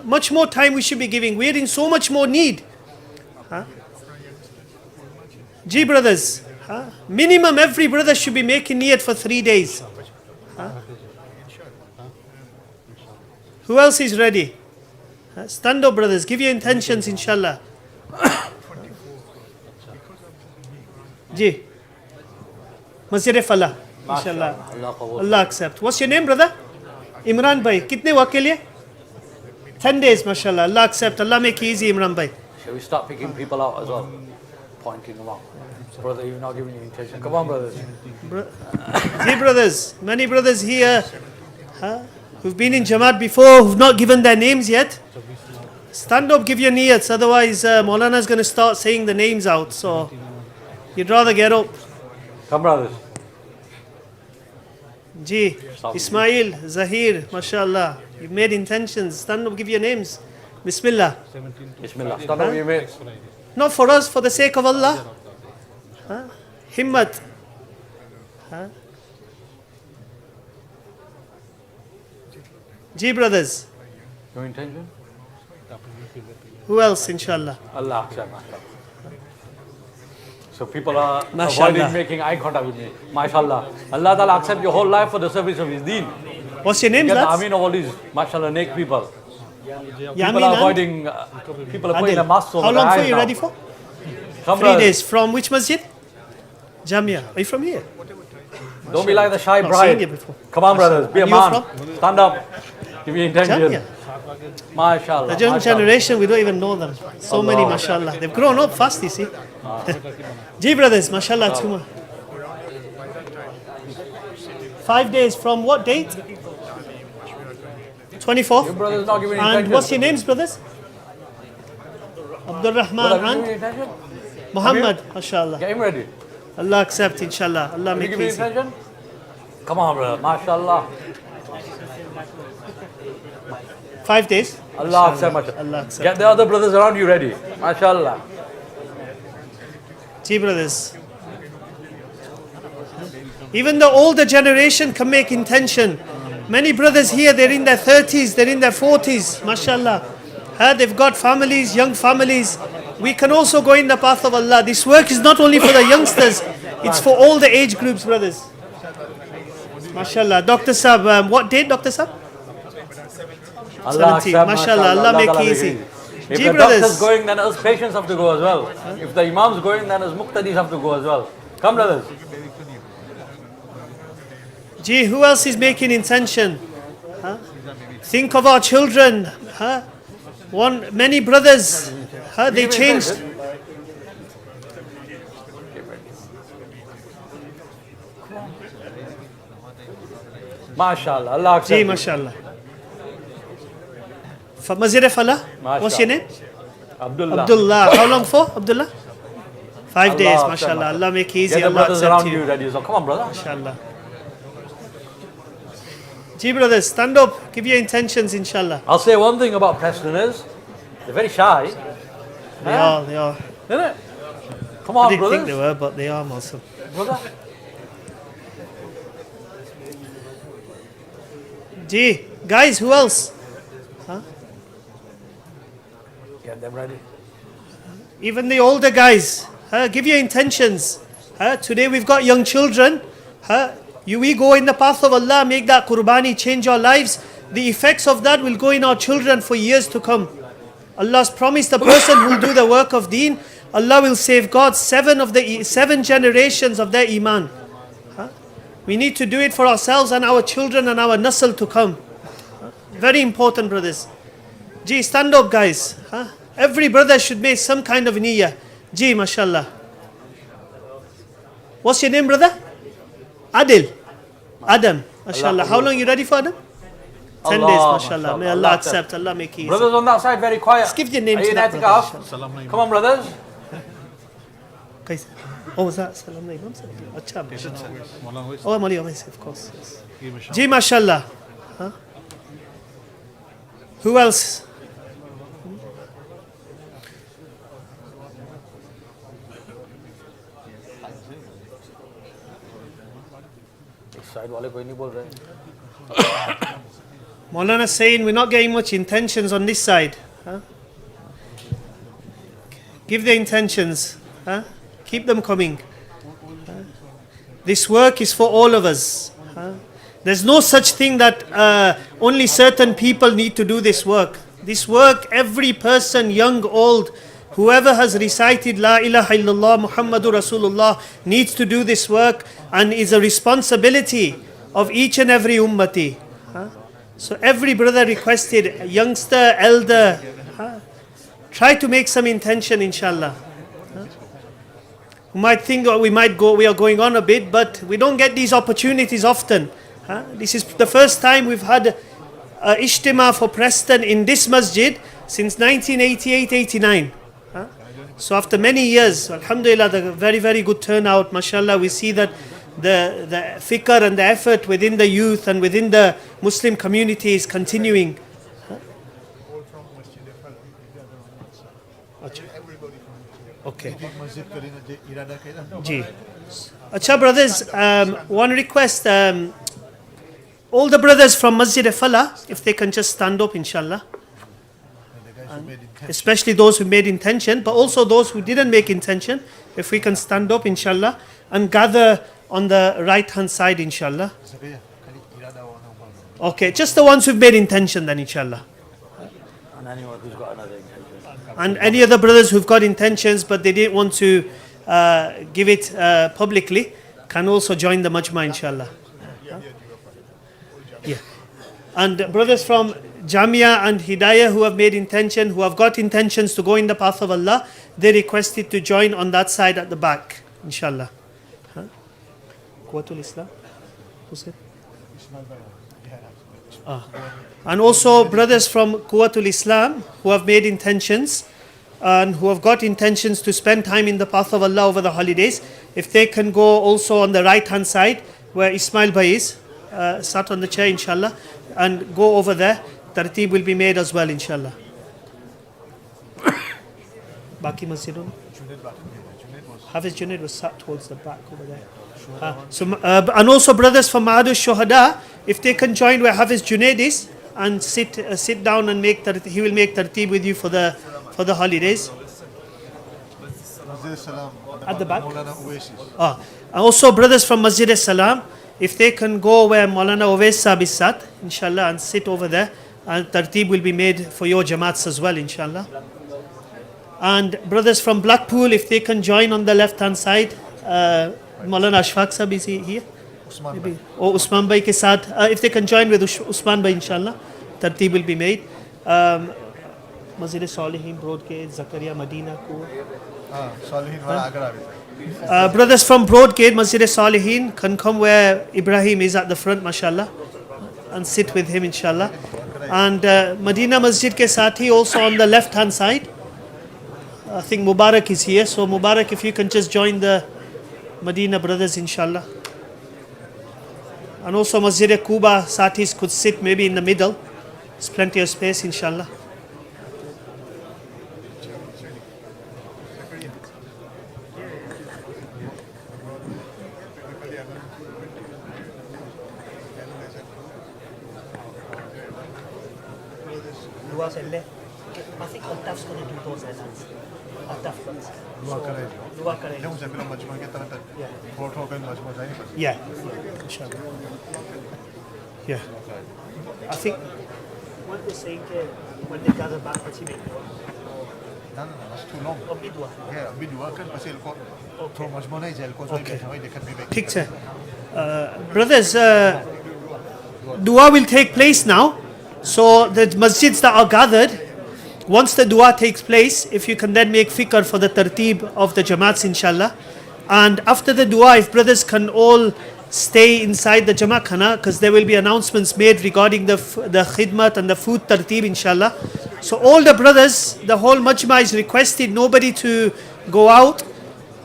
Much more time we should be giving. We're in so much more need. Gee, brothers, minimum every brother should be making niyat for 3 days. Who else is ready? Stand up, brothers. Give your intentions, inshallah. Ji. Masjid Falah. Inshallah. Allah accept. What's your name, brother? Imran bhai. Kitne waqt ke liye? 10 days, mashallah. Allah accept. Allah make easy, Imran bhai. Shall we start picking people out as well? Pointing them out. Brother, you're not giving your intention. Come on, brothers. Ji, brothers. Many brothers here who've been in Jamaat before, who've not given their names yet. Stand up, give your niyats. Otherwise, Moulana is going to start saying the names out. So, you'd rather get up. Come, brothers. Ji, Ismail, Zahir, mashallah. You've made intentions. Stand up, give your names. Bismillah. Bismillah. Stand up, your mates. Not for us, for the sake of Allah. Himmat. Ji, brothers. Your intention? Who else, inshallah? Allah accept, mashallah. So people are Mashallah. avoiding making eye contact with me. Mashallah. Allah Ta'ala accept your whole life for the service of His deen. What's your name, Get the lads? Ameen of all these, mashallah, naked people. Yamin People are and avoiding, people are putting Adil. a mask over How their long for eyes you now. ready for? Come, 3 brothers. days. From which masjid? Jamia. Are you from here? Don't be like the shy Not seen you bride. before. Come on, brothers, be a And you man. from? Stand up. Give me intention. Jamia. Mashallah. The young mashallah. generation, we don't even know them. So many, mashallah. They've grown up fast, you see. Ji, brothers, mashallah, too much. 5 days from what date? 24th. Your brothers not giving And intention. what's your names, brothers? Abdul Rahman Brother, give me and intention. Muhammad, mashallah. Get him ready. Allah accept, inshallah. Allah Will you make give me easy. intention? Come on, brother. Mashallah. 5 days. Allah accept, mashallah. Allah accept. Get the other brothers around you ready. Mashallah. Ji, brothers. Even the older generation can make intention. Many brothers here, they're in their 30s, they're in their 40s, mashallah. They've got families, young families. We can also go in the path of Allah. This work is not only for the youngsters, it's for all the age groups, brothers. Mashallah. Dr. Sab, what date, Dr. Sab? Allah 17. accept, Mashallah. Allah make Ta'ala easy. If Ji, the brothers. doctor's going, then us patients have to go as well. If the imam's going, then us muqtadis have to go as well. Come, brothers. Gee, who else is making intention? Think of our children. Many brothers, they changed. MashaAllah. Allah accept. Gee, you. mashallah. Masjid Falah, what's your name? Abdullah. Abdullah. How long for, Abdullah? 5 days, Allah mashallah. accept. Allah make easy, Get the Allah brothers accept around you you. ready. So come on, brother. Inshallah. Gee, brothers, stand up. Give your intentions, inshallah. I'll say one thing about Prestoners. They're very shy. They are, they are. Isn't it? Come I on, didn't think brothers. they were, but they are Muslim. Brother. Gee, guys, who else? Get them ready. Even the older guys, give your intentions. Today we've got young children. We go in the path of Allah, make that qurbani, change our lives. The effects of that will go in our children for years to come. Allah's promised the person who will do the work of deen, Allah will safeguard 7 generations of their iman. We need to do it for ourselves and our children and our nasl to come. Very important, brothers. Gee, stand up, guys. Every brother should make some kind of niyyah. Gee, mashallah. What's your name, brother? Adil. Adam. Mashallah. How long you ready for, Adam? 10 days, mashallah. May Allah accept. Allah make it easy. Brothers on that side, very quiet. Just give your name Are to you that in brother, itikaf? Come on, brothers. Guys. Oh, was that? Salam alaikum. Acha. Oh, Mali Awais, of course. Yes. Ji, mashallah. Who else? इस side वाले कोई नहीं बोल रहे. Moulana saying we're not getting much intentions on this side. Give the intentions. Keep them coming. This work is for all of us. There's no such thing that only certain people need to do this work. This work, every person, young, old, whoever has recited La ilaha illallah Muhammadur Rasulullah needs to do this work and is a responsibility of each and every ummati. So every brother requested, youngster, elder, try to make some intention, inshallah. You might think we are going on a bit, but we don't get these opportunities often. This is the first time we've had Ijtima for Preston in this masjid since 1988-89. So after many years, alhamdulillah, the very, very good turnout, mashallah, we see that the fikr and the effort within the youth and within the Muslim community is continuing. Okay. Ji. Acha brothers, one request, all the brothers from Masjid Falah, if they can just stand up, inshallah. Especially those who made intention, but also those who didn't make intention, if we can stand up, inshallah, and gather on the right hand side, inshallah. Okay, just the ones who've made intention then, inshallah. And anyone who's got another intention. And any other brothers who've got intentions but they didn't want to give it publicly can also join the majma, inshallah. Yeah. And brothers from Jamia and Hidayah who have made intention, who have got intentions to go in the path of Allah, they requested to join on that side at the back, inshallah. Quwwatul Islam? Who's it? And also brothers from Quwwatul Islam who have made intentions and who have got intentions to spend time in the path of Allah over the holidays, if they can go also on the right hand side where Ismail Bhai is, sat on the chair, inshallah, and go over there, tartib will be made as well, inshallah. Baki Masjidun? Hafiz Junaid was sat towards the back over there. And also brothers from Mahadus Shuhada, if they can join where Hafiz Junaid is and sit down and he will make tartib with you for the holidays. At the back. And also brothers from Masjid Salam, if they can go where Moulana Uwais Sahib is sat, inshallah, and sit over there, and tartib will be made for your jamaats as well, inshallah. And brothers from Blackpool, if they can join on the left hand side, Moulana Ashfaq Sahib, is he here? Maybe. Or Usman Bhai ke saath, if they can join with Usman Bhai, inshallah, tartib will be made. Masjid Salihin, Broadgate, Zakaria, Medina, brothers from Broadgate, Masjid Salihin, can come where Ibrahim is at the front, mashallah, and sit with him, inshallah. And Medina Masjid ke saathi also on the left hand side. I think Mubarak is here, so Mubarak, if you can just join the Medina brothers, inshallah. And also Masjid Quba Satis could sit maybe in the middle. There's plenty of space, inshallah. I think Altaf's going to do those adans. Altaf does. दुआ करें Dua karein. जब उसे फिर मजमा के तरह तक vote होकर मजमा जाएंगे बस Yeah, inshallah. Yeah. I think what they're saying when they gather back, what's he make? no that's too long Abhi dua. yeah अभी दुआ कर बस इनको तो मजमा नहीं जाए इनको Okay. हमें दिक्कत भी ठीक है. Brothers, dua will take place now. So the masjids that are gathered, once the dua takes place, if you can then make fikr for the tartib of the jamaats, inshallah. And after the dua, if brothers can all stay inside the jamaat khana, because there will be announcements made regarding the khidmat and the food tartib, inshallah. So all the brothers, the whole majma is requested nobody to go out,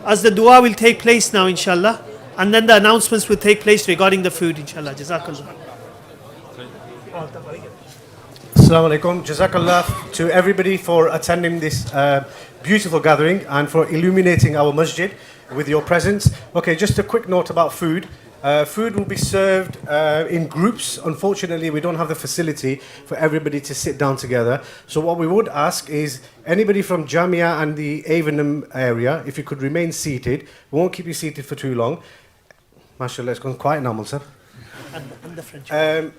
as the dua will take place now, inshallah. And then the announcements will take place regarding the food, inshallah. Jazakallah. Assalamu alaikum. Jazakallah to everybody for attending this beautiful gathering and for illuminating our masjid with your presence. Okay, just a quick note about food. Food will be served in groups. Unfortunately, we don't have the facility for everybody to sit down together. So what we would ask is anybody from Jamea and the Avonham area, if you could remain seated. We won't keep you seated for too long. MashaAllah, it's gone quiet now, sir. And the French.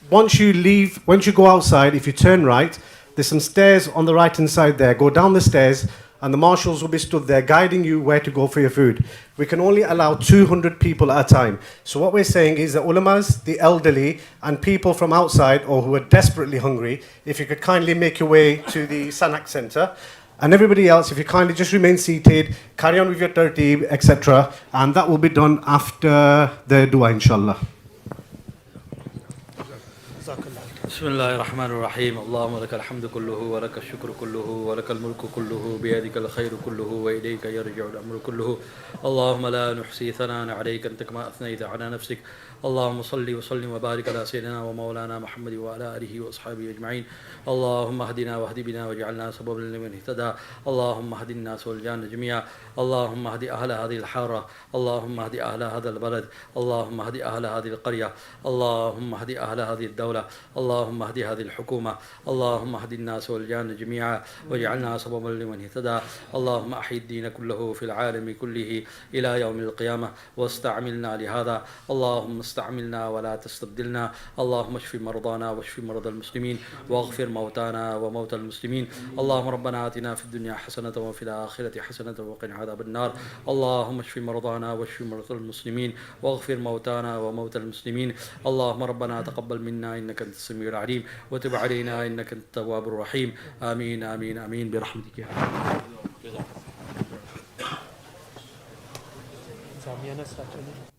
Once you go outside, if you turn right, there's some stairs on the right hand side there. Go down the stairs and the marshals will be stood there guiding you where to go for your food. We can only allow 200 people at a time. So what we're saying is that ulamas, the elderly and people from outside or who are desperately hungry, if you could kindly make your way to the Sanak Centre. And everybody else, if you kindly just remain seated, carry on with your tartib, etc. And that will be done after the dua, inshallah. بسم الله الرحمن الرحيم اللهم لك الحمد كله ولك الشكر كله ولك الملك كله بيدك الخير كله وإليك يرجع الأمر كله اللهم لا نحصي ثناء عليك أنت كما أثنيت على نفسك اللهم صل وسلم وبارك على سيدنا ومولانا محمد وعلى آله وأصحابه أجمعين اللهم اهدنا واهد بنا واجعلنا سببا لمن اهتدى اللهم اهد الناس والجان جميعا اللهم اهد أهل هذه الحارة اللهم اهد أهل هذا البلد اللهم اهد أهل هذه القرية اللهم اهد أهل هذه الدولة اللهم اهد هذه الحكومة اللهم اهد الناس والجان جميعا واجعلنا سببا لمن اهتدى اللهم أحيي الدين كله في العالم كله إلى يوم القيامة واستعملنا لهذا اللهم استعملنا ولا تستبدلنا اللهم اشف مرضانا واشف مرضى المسلمين واغفر موتانا وموتى المسلمين اللهم ربنا آتنا في الدنيا حسنة وفي الآخرة حسنة وقنا عذاب النار اللهم اشف مرضانا واشف مرضى المسلمين واغفر موتانا وموتى المسلمين اللهم ربنا تقبل منا إنك أنت السميع العليم وتب علينا إنك أنت التواب الرحيم آمين آمين آمين برحمتك يا رب.